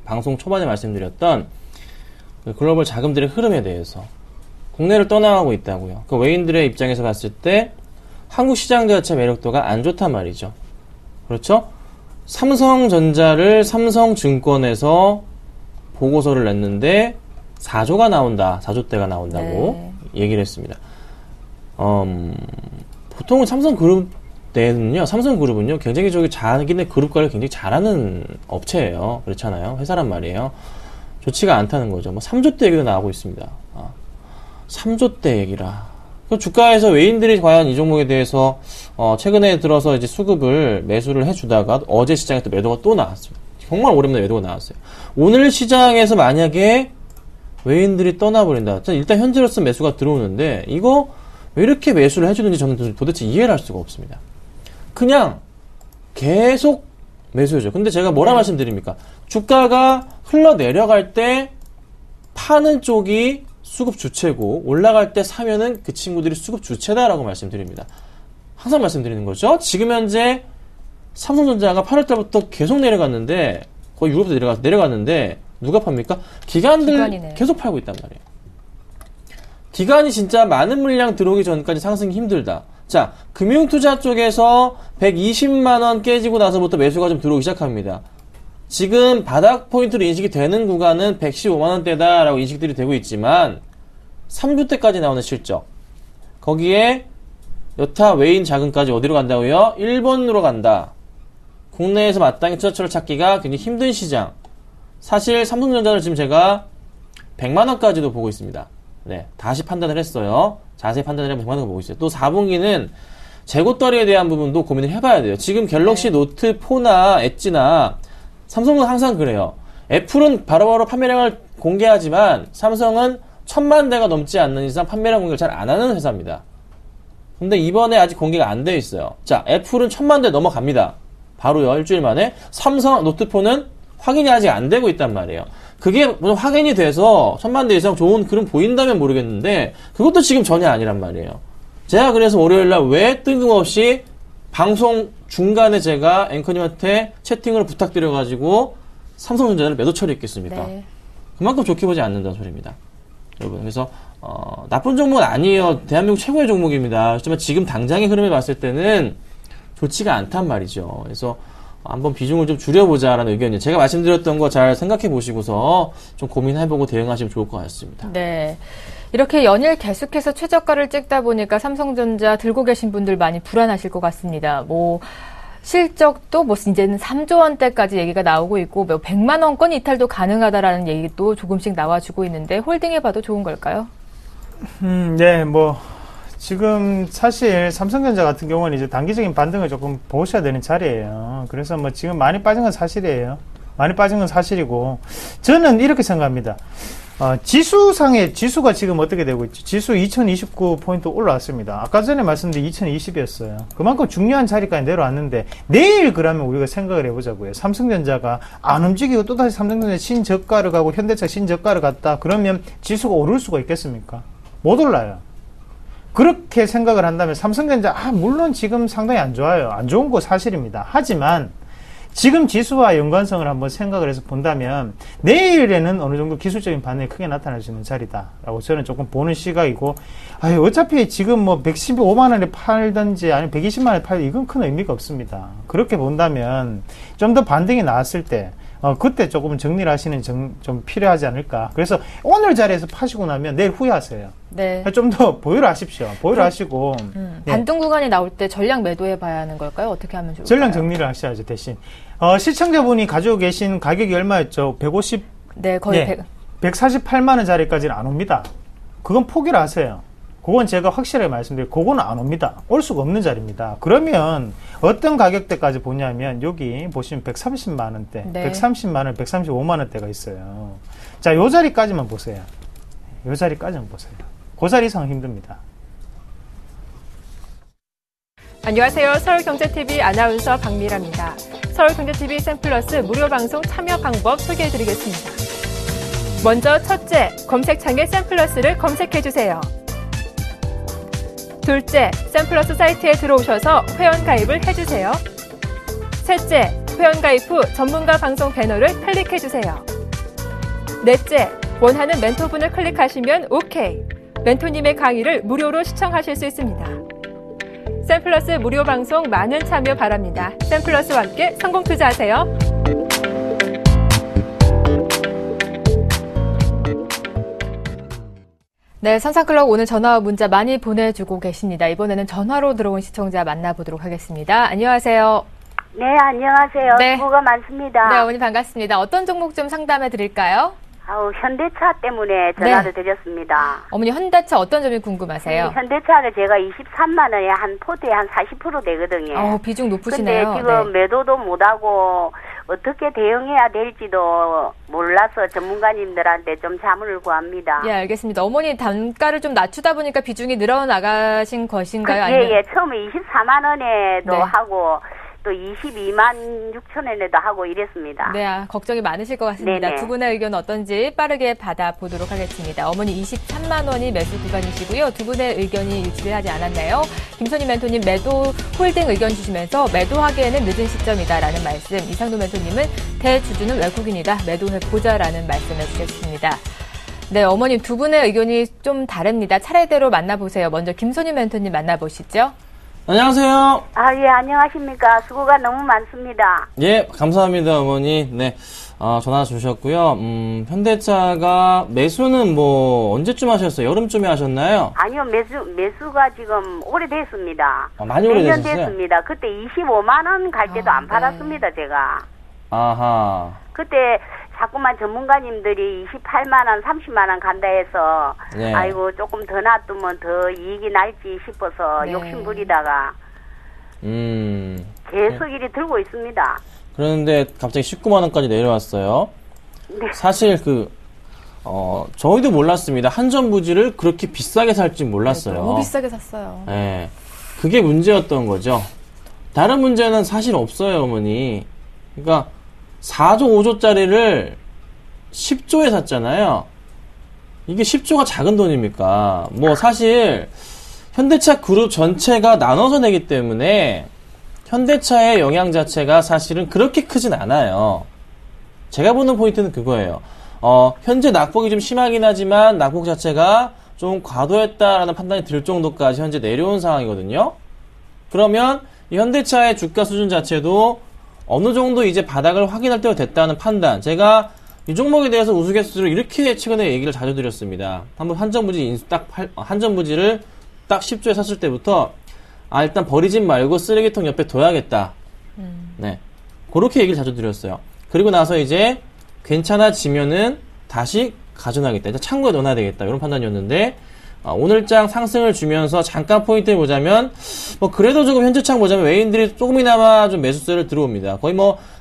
방송 초반에 말씀드렸던 그 글로벌 자금들의 흐름에 대해서 국내를 떠나가고 있다고요. 그 외인들의 입장에서 봤을 때 한국 시장 자체 매력도가 안 좋단 말이죠. 그렇죠? 삼성전자를 삼성증권에서 보고서를 냈는데 4조가 나온다, 4조대가 나온다고 얘기를 했습니다. 보통은 삼성그룹은요, 굉장히 자기네 그룹과를 굉장히 잘하는 업체예요. 그렇잖아요. 회사란 말이에요. 좋지가 않다는 거죠. 뭐 3조대 얘기도 나오고 있습니다. 3조대 얘기라. 주가에서 외인들이 과연 이 종목에 대해서 최근에 들어서 이제 수급을 매수를 해주다가 어제 시장에 또 매도가 또 나왔어요. 정말 오랜만에 매도가 나왔어요. 오늘 시장에서 만약에 외인들이 떠나버린다. 일단 현재로서 매수가 들어오는데 이거 왜 이렇게 매수를 해주는지 저는 도대체 이해를 할 수가 없습니다. 그냥 계속 매수해줘. 근데 제가 뭐라 말씀드립니까? 주가가 흘러내려갈 때 파는 쪽이 수급 주체고 올라갈 때 사면은 그 친구들이 수급 주체다라고 말씀드립니다. 항상 말씀드리는 거죠. 지금 현재 삼성전자가 8월달부터 계속 내려갔는데 거의 6월부터 내려갔는데 누가 팝니까? 기관이네요. 계속 팔고 있단 말이에요. 기관이 진짜 많은 물량 들어오기 전까지 상승이 힘들다. 자, 금융투자 쪽에서 120만원 깨지고 나서부터 매수가 좀 들어오기 시작합니다. 지금 바닥 포인트로 인식이 되는 구간은 115만원대다라고 인식들이 되고 있지만 3주대까지 나오는 실적 거기에 여타 외인 자금까지 어디로 간다고요? 일본으로 간다. 국내에서 마땅히 투자처를 찾기가 굉장히 힘든 시장. 사실 삼성전자를 지금 제가 100만원까지도 보고 있습니다. 네, 다시 판단을 했어요. 자세히 판단을 해보면 100만원 보고 있어요. 또 4분기는 재고떨이에 대한 부분도 고민을 해봐야 돼요. 지금 갤럭시 노트 4나 엣지나 삼성은 항상 그래요. 애플은 바로바로 판매량을 공개하지만 삼성은 1000만 대가 넘지 않는 이상 판매량 공개를 잘 안 하는 회사입니다. 근데 이번에 아직 공개가 안 돼 있어요. 자, 애플은 1000만 대 넘어갑니다. 바로요, 일주일 만에. 삼성 노트4는 확인이 아직 안 되고 있단 말이에요. 그게 확인이 돼서 1000만 대 이상 좋은 그림 보인다면 모르겠는데 그것도 지금 전혀 아니란 말이에요. 제가 그래서 월요일날 왜 뜬금없이 방송 중간에 제가 앵커님한테 채팅을 부탁드려가지고 삼성전자를 매도 처리했겠습니까? 네. 그만큼 좋게 보지 않는다는 소리입니다. 여러분, 그래서 나쁜 종목은 아니에요. 대한민국 최고의 종목입니다. 하지만 지금 당장의 흐름을 봤을 때는 좋지가 않단 말이죠. 그래서 한번 비중을 좀 줄여보자라는 의견이에요. 제가 말씀드렸던 거 잘 생각해 보시고서 좀 고민해보고 대응하시면 좋을 것 같습니다. 네.
이렇게 연일 계속해서 최저가를 찍다 보니까 삼성전자 들고 계신 분들 많이 불안하실 것 같습니다. 실적도 이제는 3조 원대까지 얘기가 나오고 있고 100만 원권 이탈도 가능하다라는 얘기도 조금씩 나와주고 있는데 홀딩해 봐도 좋은 걸까요?
네, 지금 사실 삼성전자 같은 경우는 이제 단기적인 반등을 조금 보셔야 되는 자리예요. 그래서 지금 많이 빠진 건 사실이에요. 많이 빠진 건 사실이고 저는 이렇게 생각합니다. 지수상의 지수가 지금 어떻게 되고 있죠? 지수 2029포인트 올라왔습니다. 아까 전에 말씀드린 2020이었어요. 그만큼 중요한 자리까지 내려왔는데 내일 그러면 우리가 생각을 해보자고요. 삼성전자가 안 움직이고 또다시 삼성전자 신저가를 가고 현대차 신저가를 갔다 그러면 지수가 오를 수가 있겠습니까? 못 올라요. 그렇게 생각을 한다면 삼성전자 물론 지금 상당히 안 좋아요. 안 좋은 거 사실입니다. 하지만 지금 지수와 연관성을 한번 생각을 해서 본다면 내일에는 어느 정도 기술적인 반응이 크게 나타날 수 있는 자리다라고 저는 조금 보는 시각이고 어차피 지금 115만 원에 팔든지 아니면 120만 원에 팔든 이건 큰 의미가 없습니다. 그렇게 본다면 좀 더 반등이 나왔을 때 그때 조금 정리를 하시는 좀 필요하지 않을까. 그래서 오늘 자리에서 파시고 나면 내일 후회하세요. 네. 좀 더 보유를 하십시오. 보유를 하시고.
반등 구간이 나올 때 전량 매도해 봐야 하는 걸까요? 어떻게 하면 좋을까요?
전량 정리를 하셔야죠, 대신. 시청자분이 가지고 계신 가격이 얼마였죠? 150?
네, 거의
148만 원짜리까지는 안 옵니다. 그건 포기를 하세요. 그건 제가 확실하게 말씀드려요. 그거는 안 옵니다. 올 수가 없는 자리입니다. 그러면 어떤 가격대까지 보냐면 여기 보시면 130만 원대, 네. 130만 원, 135만 원대가 있어요. 자, 요 자리까지만 보세요. 요 자리까지만 보세요. 그 자리 이상은 힘듭니다.
안녕하세요. 서울경제TV 아나운서 박미라입니다. 서울경제TV 샘플러스 무료 방송 참여 방법 소개해드리겠습니다. 먼저 첫째, 검색창에 샘플러스를 검색해주세요. 둘째, 샘플러스 사이트에 들어오셔서 회원가입을 해주세요. 셋째, 회원가입 후 전문가 방송 배너를 클릭해주세요. 넷째, 원하는 멘토분을 클릭하시면 OK. 멘토님의 강의를 무료로 시청하실 수 있습니다. 샘플러스 무료 방송 많은 참여 바랍니다. 샘플러스와 함께 성공 투자하세요. 네, 선상클럽 오늘 전화와 문자 많이 보내주고 계십니다. 이번에는 전화로 들어온 시청자 만나보도록 하겠습니다. 안녕하세요.
네, 안녕하세요.
네.
수고가 많습니다.
네, 어머니 반갑습니다. 어떤 종목 좀 상담해 드릴까요?
현대차 때문에 전화를 드렸습니다.
어머니 현대차 어떤 점이 궁금하세요?
현대차를 제가 23만 원에 한 포트에 한 40% 되거든요.
비중 높으시네요.
근데 지금 매도도 못하고 어떻게 대응해야 될지도 몰라서 전문가님들한테 좀 자문을 구합니다.
예, 알겠습니다. 어머니 단가를 좀 낮추다 보니까 비중이 늘어나가신 것인가요? 아니면...
예, 처음에 24만 원에도
네.
하고 또 22만 6천 원에도 하고 이랬습니다.
네, 걱정이 많으실 것 같습니다.
네네.
두 분의 의견 어떤지 빠르게 받아보도록 하겠습니다. 어머니 23만 원이 매수 구간이시고요. 두 분의 의견이 일치를 하지 않았나요? 김선희 멘토님 매도 홀딩 의견 주시면서 매도하기에는 늦은 시점이다라는 말씀. 이상도 멘토님은 대주주는 외국인이다. 매도해보자라는 말씀을 주셨습니다. 네, 어머님 두 분의 의견이 좀 다릅니다. 차례대로 만나보세요. 먼저 김선희 멘토님 만나보시죠.
안녕하세요.
예, 안녕하십니까. 수고가 너무 많습니다.
예, 감사합니다, 어머니. 네, 전화 주셨고요. 현대차가 매수는 뭐 언제쯤 하셨어요? 여름쯤에 하셨나요?
아니요, 매수가 지금 오래됐습니다.
많이
몇 년
오래되셨어요?
됐습니다. 그때 25만 원 갈 때도 안
네.
팔았습니다, 제가.
아하.
그때 자꾸만 전문가님들이 28만 원, 30만 원 간다 해서
네.
아이고 조금 더 놔두면 더 이익이 날지 싶어서
네.
욕심 부리다가 계속 이리 들고 있습니다.
그런데 갑자기 19만 원까지 내려왔어요.
네.
사실 저희도 몰랐습니다. 한전부지를 그렇게 비싸게 살지 몰랐어요.
너무 비싸게 샀어요.
네. 그게 문제였던 거죠. 다른 문제는 사실 없어요, 어머니. 그러니까 4조, 5조짜리를 10조에 샀잖아요. 이게 10조가 작은 돈입니까? 뭐 사실 현대차 그룹 전체가 나눠서 내기 때문에 현대차의 영향 자체가 사실은 그렇게 크진 않아요. 제가 보는 포인트는 그거예요. 현재 낙폭이 좀 심하긴 하지만 낙폭 자체가 좀 과도했다라는 판단이 들 정도까지 현재 내려온 상황이거든요. 그러면 이 현대차의 주가 수준 자체도 어느 정도 이제 바닥을 확인할 때가 됐다는 판단. 제가 이 종목에 대해서 우스갯소리로 이렇게 최근에 얘기를 자주 드렸습니다. 한번 한전부지를 딱 10조에 샀을 때부터 일단 버리진 말고 쓰레기통 옆에 둬야겠다. 네. 그렇게 얘기를 자주 드렸어요. 그리고 나서 이제 괜찮아지면은 다시 가져나겠다. 일단 창고에 넣어놔야 되겠다. 이런 판단이었는데 오늘장 상승을 주면서 잠깐 포인트를 보자면 그래도 조금 현재창 보자면 외인들이 조금이나마 좀 매수세를 들어옵니다. 거의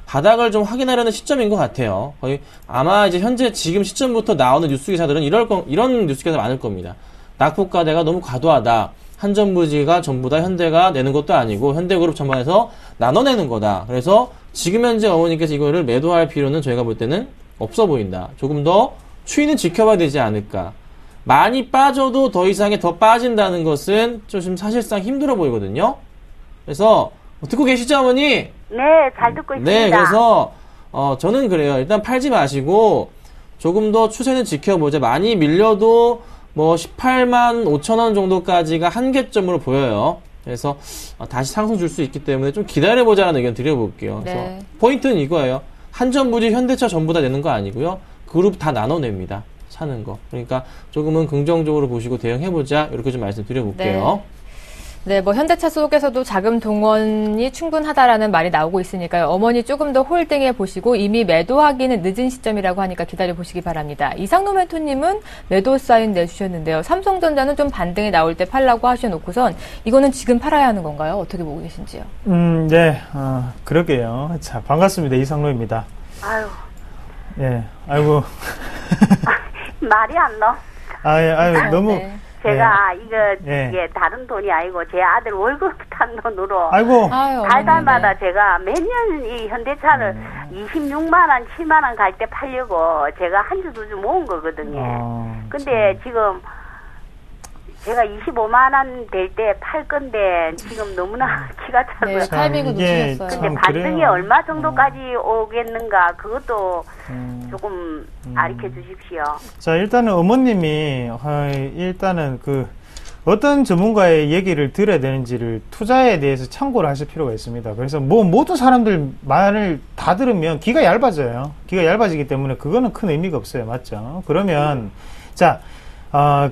바닥을 좀 확인하려는 시점인 것 같아요. 거의 아마 이제 현재 지금 시점부터 나오는 뉴스 기사들은 이런 뉴스 기사가 많을 겁니다. 낙폭과대가 너무 과도하다. 한전부지가 전부 다 현대가 내는 것도 아니고 현대그룹 전반에서 나눠내는 거다. 그래서 지금 현재 어머니께서 이거를 매도할 필요는 저희가 볼 때는 없어 보인다. 조금 더 추이는 지켜봐야 되지 않을까. 많이 빠져도 더 이상의 더 빠진다는 것은 좀 사실상 힘들어 보이거든요. 그래서 듣고 계시죠, 어머니?
네, 잘 듣고 있습니다.
네, 그래서 저는 그래요. 일단 팔지 마시고 조금 더 추세는 지켜보자. 많이 밀려도 18만 5천 원 정도까지가 한계점으로 보여요. 그래서 다시 상승 줄 수 있기 때문에 좀 기다려보자는 의견 드려볼게요.
네.
그래서 포인트는 이거예요. 한전부지, 현대차 전부 다 내는 거 아니고요. 그룹 다 나눠냅니다. 사는 거. 그러니까 조금은 긍정적으로 보시고 대응해보자. 이렇게 좀 말씀드려볼게요.
네, 현대차 속에서도 자금 동원이 충분하다라는 말이 나오고 있으니까요. 어머니 조금 더 홀딩해 보시고 이미 매도하기는 늦은 시점이라고 하니까 기다려 보시기 바랍니다. 이상노 멘토님은 매도 사인 내주셨는데요. 삼성전자는 좀 반등이 나올 때 팔라고 하셔놓고선 이거는 지금 팔아야 하는 건가요? 어떻게 보고 계신지요?
네, 그러게요. 자, 반갑습니다. 이상로입니다.
아유,
예, 아이고.
말이 안 나와.
아유, 너무.
네.
제가
예.
이게 다른 돈이 아니고 제 아들 월급 탄 돈으로
아이고.
달달마다 제가 매년 이 현대차를 26만 원, 7만 원 갈 때 팔려고 제가 한 주 두 주 모은 거거든요. 근데 지금 제가 25만 원 될 때 팔 건데 지금 너무나 기가 차고요.
네, 타이밍을 놓치셨어요.
근데 반등이 얼마 정도까지 오겠는가 그것도 조금 알려 주십시오.
자, 일단은 어머님이 일단은 어떤 전문가의 얘기를 들어야 되는지를 투자에 대해서 참고를 하실 필요가 있습니다. 그래서 모든 사람들 말을 다 들으면 귀가 얇아져요. 귀가 얇아지기 때문에 그거는 큰 의미가 없어요. 맞죠? 그러면 자,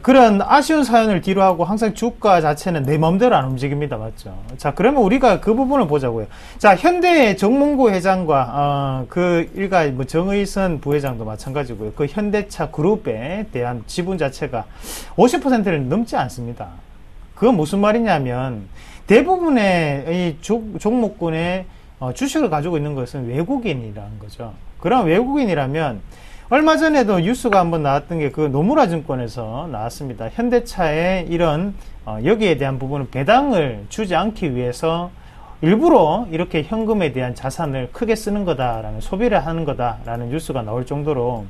그런 아쉬운 사연을 뒤로하고 항상 주가 자체는 내 마음대로 안 움직입니다. 맞죠? 자, 그러면 우리가 그 부분을 보자고요. 자, 현대의 정몽구 회장과 그 일가 뭐 정의선 부회장도 마찬가지고요. 그 현대차 그룹에 대한 지분 자체가 50%를 넘지 않습니다. 그건 무슨 말이냐면 대부분의 이 종목군의 주식을 가지고 있는 것은 외국인이라는 거죠. 그럼 외국인이라면 얼마 전에도 뉴스가 한번 나왔던 게 그 노무라 증권에서 나왔습니다. 현대차의 이런 여기에 대한 부분은 배당을 주지 않기 위해서 일부러 이렇게 현금에 대한 자산을 크게 쓰는 거다라는, 소비를 하는 거다라는 뉴스가 나올 정도로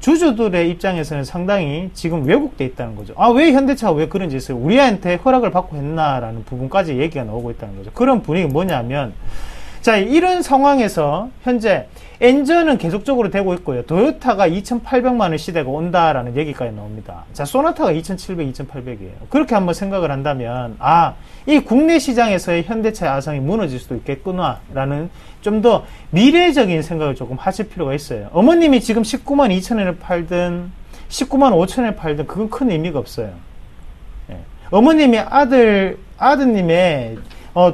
주주들의 입장에서는 상당히 지금 왜곡돼 있다는 거죠. 왜 현대차가 왜 그런 짓을 우리한테 허락을 받고 했나라는 부분까지 얘기가 나오고 있다는 거죠. 그런 분위기 뭐냐면, 자, 이런 상황에서 현재 엔저는 계속적으로 되고 있고요. 도요타가 2,800만 원 시대가 온다라는 얘기까지 나옵니다. 자, 소나타가 2,700, 2,800이에요. 그렇게 한번 생각을 한다면, 이 국내 시장에서의 현대차의 아성이 무너질 수도 있겠구나라는 좀 더 미래적인 생각을 조금 하실 필요가 있어요. 어머님이 지금 19만 2천원에 팔든 19만 5천원에 팔든 그건 큰 의미가 없어요. 예. 어머님이 아드님의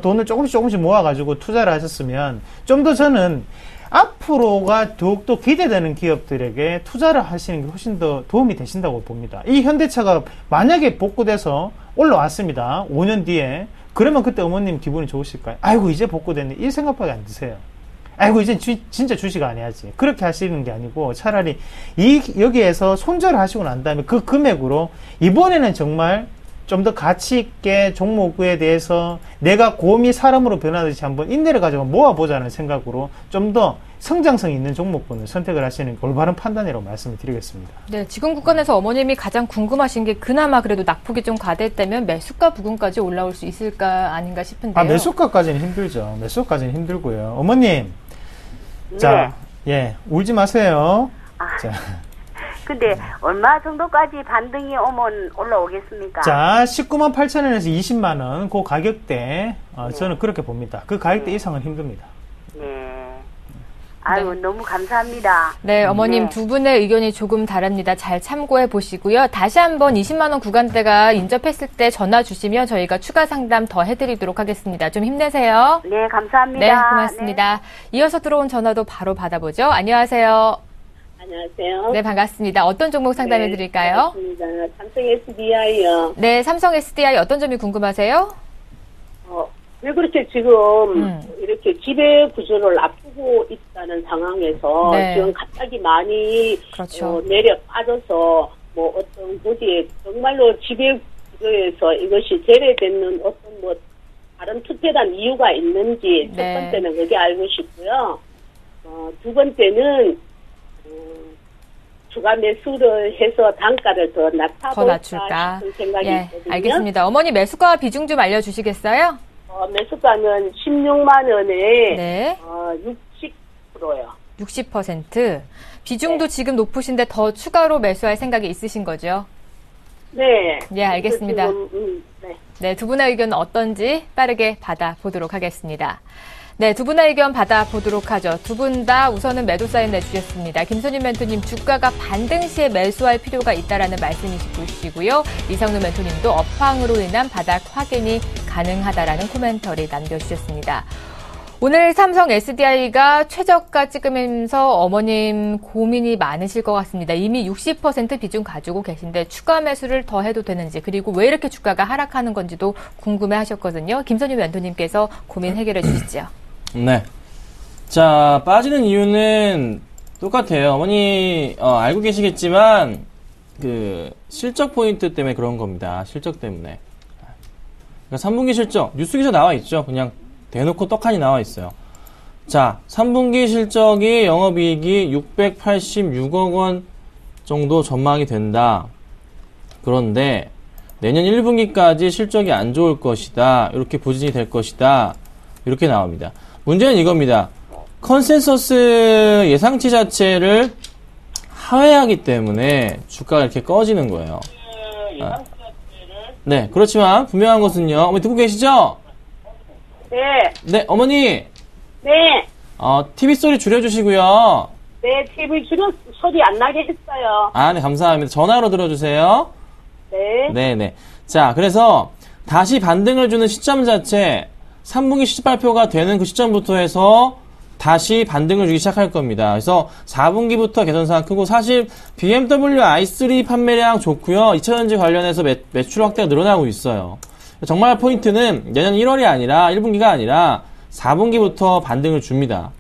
돈을 조금씩 모아가지고 투자를 하셨으면 좀 더 저는 앞으로가 더욱더 기대되는 기업들에게 투자를 하시는 게 훨씬 더 도움이 되신다고 봅니다. 이 현대차가 만약에 복구돼서 올라왔습니다. 5년 뒤에. 그러면 그때 어머님 기분이 좋으실까요? 아이고, 이제 복구됐네. 이 생각밖에 안 드세요. 아이고, 이제 진짜 주식 안 해야지. 그렇게 하시는 게 아니고 차라리 여기에서 손절을 하시고 난 다음에 그 금액으로 이번에는 정말 좀 더 가치 있게 종목에 대해서 내가 곰이 사람으로 변하듯이 한번 인내를 가지고 모아보자는 생각으로 좀 더 성장성 있는 종목군을 선택을 하시는 게 올바른 판단이라고 말씀을 드리겠습니다.
네, 지금 구간에서 어머님이 가장 궁금하신 게 그나마 그래도 낙폭이 좀 과대했다면 매수가 부근까지 올라올 수 있을까 아닌가 싶은데요.
매수가까지는 힘들죠. 매수가까지는 힘들고요. 어머님, 자, 울지 마세요. 자.
근데 얼마 정도까지 반등이 오면 올라오겠습니까?
자, 19만 8천원에서 20만 원, 그 가격대, 저는 그렇게 봅니다. 그 가격대 이상은 힘듭니다.
네. 아유, 너무 감사합니다.
네, 어머님 두 분의 의견이 조금 다릅니다. 잘 참고해 보시고요. 다시 한번 20만 원 구간대가 인접했을 때 전화 주시면 저희가 추가 상담 더 해드리도록 하겠습니다. 좀 힘내세요.
네, 감사합니다.
네, 고맙습니다. 네. 이어서 들어온 전화도 바로 받아보죠. 안녕하세요.
안녕하세요.
네, 반갑습니다. 어떤 종목 상담해 드릴까요?
반갑습니다. 삼성 SDI요.
네, 삼성 SDI 어떤 점이 궁금하세요?
왜 그렇게 지금 이렇게 지배 구조를 앞두고 있다는 상황에서 지금 갑자기 많이
그렇죠.
내려 빠져서 뭐 어떤 곳이 정말로 지배 구조에서 이것이 제외되는 어떤 뭐 다른 특별한 이유가 있는지 첫 번째는 그게 알고 싶고요. 두 번째는 추가 매수를 해서 단가를 더 낮출까 싶은 생각이 있거든요.
알겠습니다. 어머니 매수가 비중 좀 알려주시겠어요?
매수가는 16만 원에 60%요.
60%. 비중도 지금 높으신데 더 추가로 매수할 생각이 있으신 거죠?
네.
네, 알겠습니다. 네, 두 분의 의견은 어떤지 빠르게 받아보도록 하겠습니다. 네, 두 분의 의견 받아보도록 하죠. 두 분 다 우선은 매도 사인 내주셨습니다. 김선윤 멘토님, 주가가 반등 시에 매수할 필요가 있다라는 말씀이시고요. 이상루 멘토님도 업황으로 인한 바닥 확인이 가능하다라는 코멘터리 남겨주셨습니다. 오늘 삼성 SDI가 최저가 찍으면서 어머님 고민이 많으실 것 같습니다. 이미 60% 비중 가지고 계신데 추가 매수를 더 해도 되는지, 그리고 왜 이렇게 주가가 하락하는 건지도 궁금해 하셨거든요. 김선윤 멘토님께서 고민 해결해 주시죠.
네. 자, 빠지는 이유는 똑같아요. 어머니, 알고 계시겠지만, 실적 포인트 때문에 그런 겁니다. 실적 때문에. 그러니까 3분기 실적, 뉴스 기사 나와 있죠. 그냥 대놓고 떡하니 나와 있어요. 자, 3분기 실적이 영업이익이 686억 원 정도 전망이 된다. 그런데 내년 1분기까지 실적이 안 좋을 것이다. 이렇게 부진이 될 것이다. 이렇게 나옵니다. 문제는 이겁니다. 컨센서스 예상치 자체를 하회하기 때문에 주가가 이렇게 꺼지는 거예요. 네, 그렇지만 분명한 것은요. 어머니 듣고 계시죠?
네.
네, 어머니.
네.
TV 소리 줄여주시고요.
네, TV 소리 안 나게 했어요.
네, 감사합니다. 전화로 들어주세요.
네.
네네. 자, 그래서 다시 반등을 주는 시점 자체 3분기 실적 발표가 되는 그 시점부터 해서 다시 반등을 주기 시작할 겁니다. 그래서 4분기부터 개선사항 크고 사실 BMW i3 판매량 좋고요. 2차전지 관련해서 매출 확대가 늘어나고 있어요. 정말 포인트는 내년 1월이 아니라 1분기가 아니라 4분기부터 반등을 줍니다.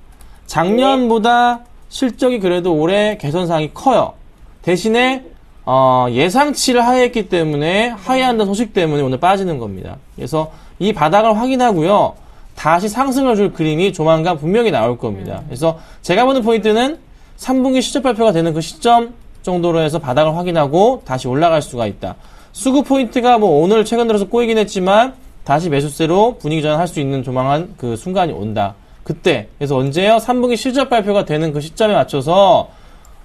작년보다 실적이 그래도 올해 개선사항이 커요. 대신에 예상치를 하회했기 때문에 하회한다는 소식 때문에 오늘 빠지는 겁니다. 그래서 이 바닥을 확인하고요. 다시 상승을 줄 그림이 조만간 분명히 나올 겁니다. 그래서 제가 보는 포인트는 3분기 실적 발표가 되는 그 시점 정도로 해서 바닥을 확인하고 다시 올라갈 수가 있다. 수급 포인트가 뭐 오늘 최근 들어서 꼬이긴 했지만 다시 매수세로 분위기 전환할 수 있는 조만간 그 순간이 온다. 그때 그래서 언제요? 3분기 실적 발표가 되는 그 시점에 맞춰서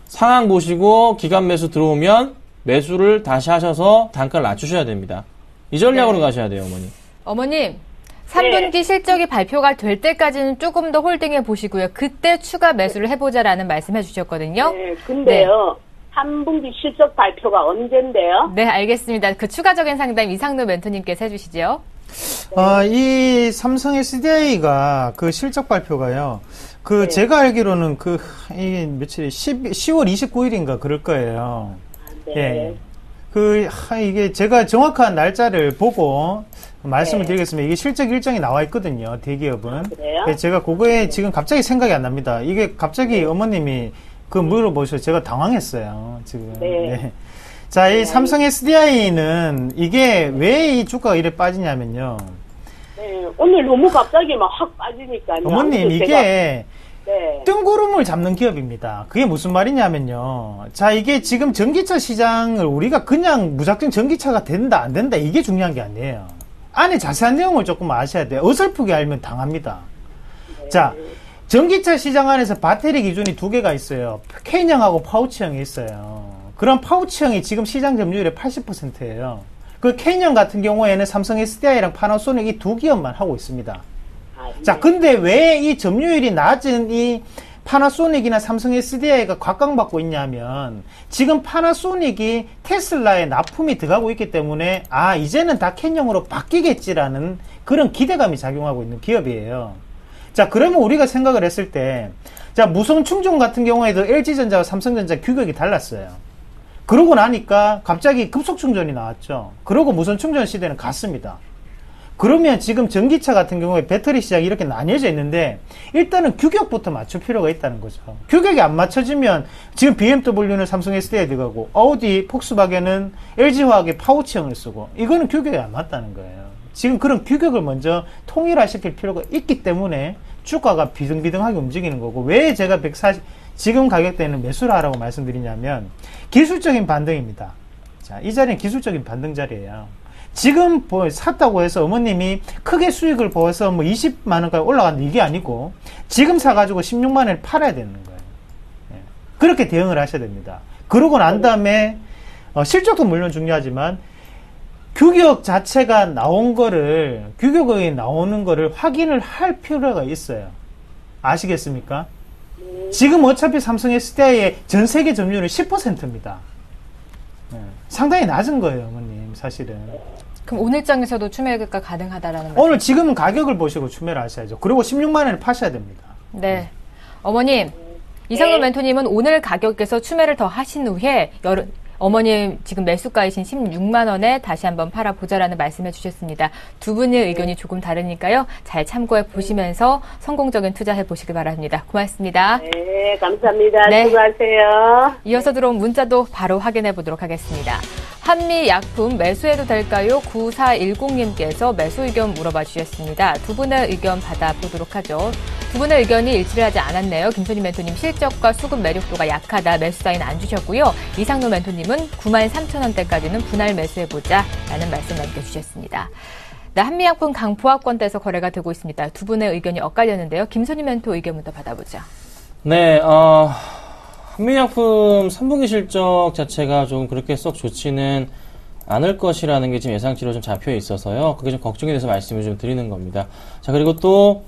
상황 보시고 기간 매수 들어오면 매수를 다시 하셔서 단가를 낮추셔야 됩니다. 이 전략으로 가셔야 돼요, 어머니.
어머님, 3분기 실적이 발표가 될 때까지는 조금 더 홀딩해 보시고요. 그때 추가 매수를 해보자라는 말씀 해주셨거든요.
네, 근데요. 3분기 실적 발표가 언젠데요?
네, 알겠습니다. 그 추가적인 상담 이상노 멘토님께서 해주시죠.
이 삼성 SDI가 그 실적 발표가요. 그 제가 알기로는 이 며칠 10월 29일인가 그럴 거예요.
네.
예. 이게 제가 정확한 날짜를 보고 말씀을 드리겠습니다. 이게 실적 일정이 나와 있거든요. 대기업은.
그래요?
제가 그거에 지금 갑자기 생각이 안 납니다. 이게 갑자기 어머님이 물어보셔서 제가 당황했어요. 지금.
네.
자, 이 삼성 SDI는 이게 왜 이 주가가 이래 빠지냐면요.
네, 오늘 너무 갑자기 막 확 빠지니까요.
어머님, 이게
네.
뜬구름을 잡는 기업입니다. 그게 무슨 말이냐면요. 자, 이게 지금 전기차 시장을 우리가 그냥 무작정 전기차가 된다, 안 된다, 이게 중요한 게 아니에요. 안에 자세한 내용을 조금 아셔야 돼요. 어설프게 알면 당합니다.
네.
자, 전기차 시장 안에서 배터리 기준이 두 개가 있어요. K형하고 파우치형이 있어요. 그런 파우치형이 지금 시장 점유율의 80%예요. 그 K형 같은 경우에는 삼성 SDI랑 파나소닉 이 두 기업만 하고 있습니다. 자, 근데 왜 이 점유율이 낮은 이 파나소닉이나 삼성 SDI가 곽강받고 있냐면 지금 파나소닉이 테슬라에 납품이 들어가고 있기 때문에 이제는 다 K형으로 바뀌겠지라는 그런 기대감이 작용하고 있는 기업이에요. 자, 그러면 우리가 생각을 했을 때, 자, 무선 충전 같은 경우에도 LG전자와 삼성전자 규격이 달랐어요. 그러고 나니까 갑자기 급속 충전이 나왔죠. 그러고 무선 충전 시대는 갔습니다. 그러면 지금 전기차 같은 경우에 배터리 시장이 이렇게 나뉘어져 있는데 일단은 규격부터 맞출 필요가 있다는 거죠. 규격이 안 맞춰지면 지금 BMW는 삼성 SDI에 들어가고 아우디, 폭스바겐은 LG화학의 파우치형을 쓰고 이거는 규격이 안 맞다는 거예요. 지금 그런 규격을 먼저 통일화시킬 필요가 있기 때문에 주가가 비등비등하게 움직이는 거고 왜 제가 140 지금 가격대는 매수를 하라고 말씀드리냐면 기술적인 반등입니다. 자, 이 자리는 기술적인 반등 자리예요. 지금 샀다고 해서 어머님이 크게 수익을 보아서 20만 원까지 올라갔는데 이게 아니고 지금 사가지고 16만 원을 팔아야 되는 거예요. 예. 그렇게 대응을 하셔야 됩니다. 그러고 난 다음에 실적도 물론 중요하지만 규격 자체가 규격이 나오는 거를 확인을 할 필요가 있어요. 아시겠습니까? 지금 어차피 삼성 SDI의 전 세계 점유율은 10%입니다. 네. 상당히 낮은 거예요, 어머님, 사실은.
그럼 오늘장에서도 추매가 가능하다라는 말씀?
오늘 지금은 가격을 보시고 추매를 하셔야죠. 그리고 16만 원을 파셔야 됩니다.
네. 어머님, 이상노 멘토님은 오늘 가격에서 추매를 더 하신 후에 어머님 지금 매수가이신 16만 원에 다시 한번 팔아보자라는 말씀해 주셨습니다. 두 분의 의견이 조금 다르니까요. 잘 참고해 보시면서 성공적인 투자해 보시기 바랍니다. 고맙습니다.
네, 감사합니다.
네.
수고하세요.
이어서 들어온 문자도 바로 확인해 보도록 하겠습니다. 한미약품 매수해도 될까요? 9410님께서 매수 의견 물어봐 주셨습니다. 두 분의 의견 받아보도록 하죠. 두 분의 의견이 일치를 하지 않았네요. 김선희 멘토님 실적과 수급 매력도가 약하다. 매수 사인 안 주셨고요. 이상노 멘토님은 93,000원대까지는 분할 매수해보자 라는 말씀 남겨주셨습니다. 네, 한미약품 강보합권대에서 거래가 되고 있습니다. 두 분의 의견이 엇갈렸는데요. 김선희 멘토 의견부터 받아보죠.
네, 한미약품 3분기 실적 자체가 좀 그렇게 썩 좋지는 않을 것이라는 게 지금 예상치로 좀 잡혀 있어서요. 그게 좀 걱정이 돼서 말씀을 좀 드리는 겁니다. 자, 그리고 또,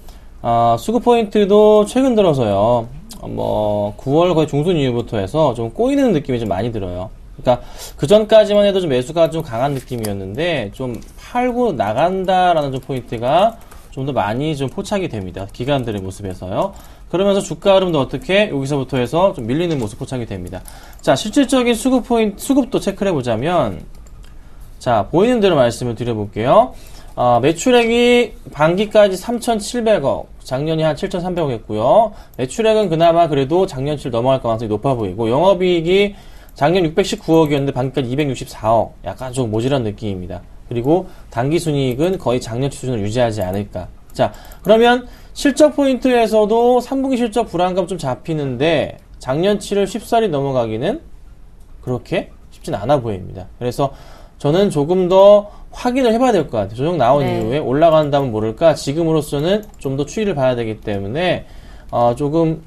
수급 포인트도 최근 들어서요. 9월 거의 중순 이후부터 해서 좀 꼬이는 느낌이 좀 많이 들어요. 그러니까 그 전까지만 해도 좀 매수가 좀 강한 느낌이었는데 좀 팔고 나간다라는 좀 포인트가 좀 더 많이 좀 포착이 됩니다. 기관들의 모습에서요. 그러면서 주가 흐름도 어떻게 여기서부터 해서 좀 밀리는 모습 포착이 됩니다. 자, 실질적인 수급도 체크를 해보자면, 자, 보이는 대로 말씀을 드려볼게요. 매출액이 반기까지 3,700억, 작년이 한 7,300억 했고요. 매출액은 그나마 그래도 작년치를 넘어갈 가능성이 높아 보이고, 영업이익이 작년 619억이었는데 반기까지 264억, 약간 좀 모질한 느낌입니다. 그리고 당기순이익은 거의 작년치 수준을 유지하지 않을까. 자, 그러면 실적 포인트에서도 3분기 실적 불안감 좀 잡히는데 작년치를 쉽사리 넘어가기는 그렇게 쉽진 않아 보입니다. 그래서 저는 조금 더 확인을 해봐야 될 것 같아요. 조정 나온 이후에 올라간다면 모를까. 지금으로서는 좀 더 추이를 봐야 되기 때문에 조금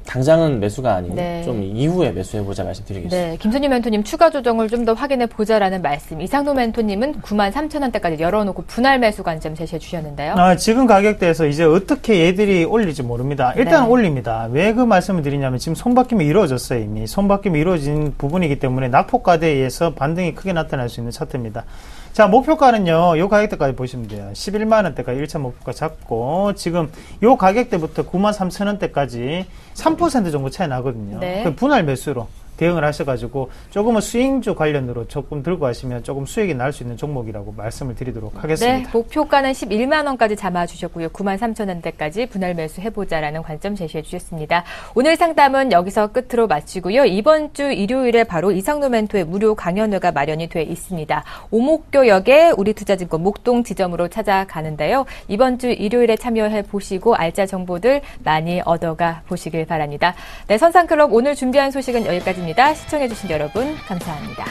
당장은 매수가 아닌 좀 이후에 매수해보자 말씀드리겠습니다.
네, 김선희 멘토님 추가 조정을 좀 더 확인해보자라는 말씀. 이상노 멘토님은 93,000원대까지 열어놓고 분할 매수 관점 제시해 주셨는데요.
지금 가격대에서 이제 어떻게 얘들이 올릴지 모릅니다. 일단 올립니다. 왜 그 말씀을 드리냐면 지금 손바뀜이 이루어졌어요. 이미 손바뀜이 이루어진 부분이기 때문에 낙폭가대에 의해서 반등이 크게 나타날 수 있는 차트입니다. 자, 목표가는요, 요 가격대까지 보시면 돼요. 11만원대까지 1차 목표가 잡고, 지금 요 가격대부터 93,000원대까지 3% 정도 차이 나거든요. 그 분할 매수로 대응을 하셔가지고, 조금은 스윙주 관련으로 조금 들고 가시면 조금 수익이 날 수 있는 종목이라고 말씀을 드리도록 하겠습니다.
네, 목표가는 11만원까지 잡아주셨고요. 93,000원대까지 분할 매수 해보자라는 관점 제시해 주셨습니다. 오늘 상담은 여기서 끝으로 마치고요. 이번 주 일요일에 바로 이상노 멘토의 무료 강연회가 마련이 돼 있습니다. 오목교역의 우리투자증권 목동 지점으로 찾아가는데요. 이번 주 일요일에 참여해 보시고 알짜 정보들 많이 얻어가 보시길 바랍니다. 네, 선상클럽 오늘 준비한 소식은 여기까지입니다. 시청해주신 여러분 감사합니다.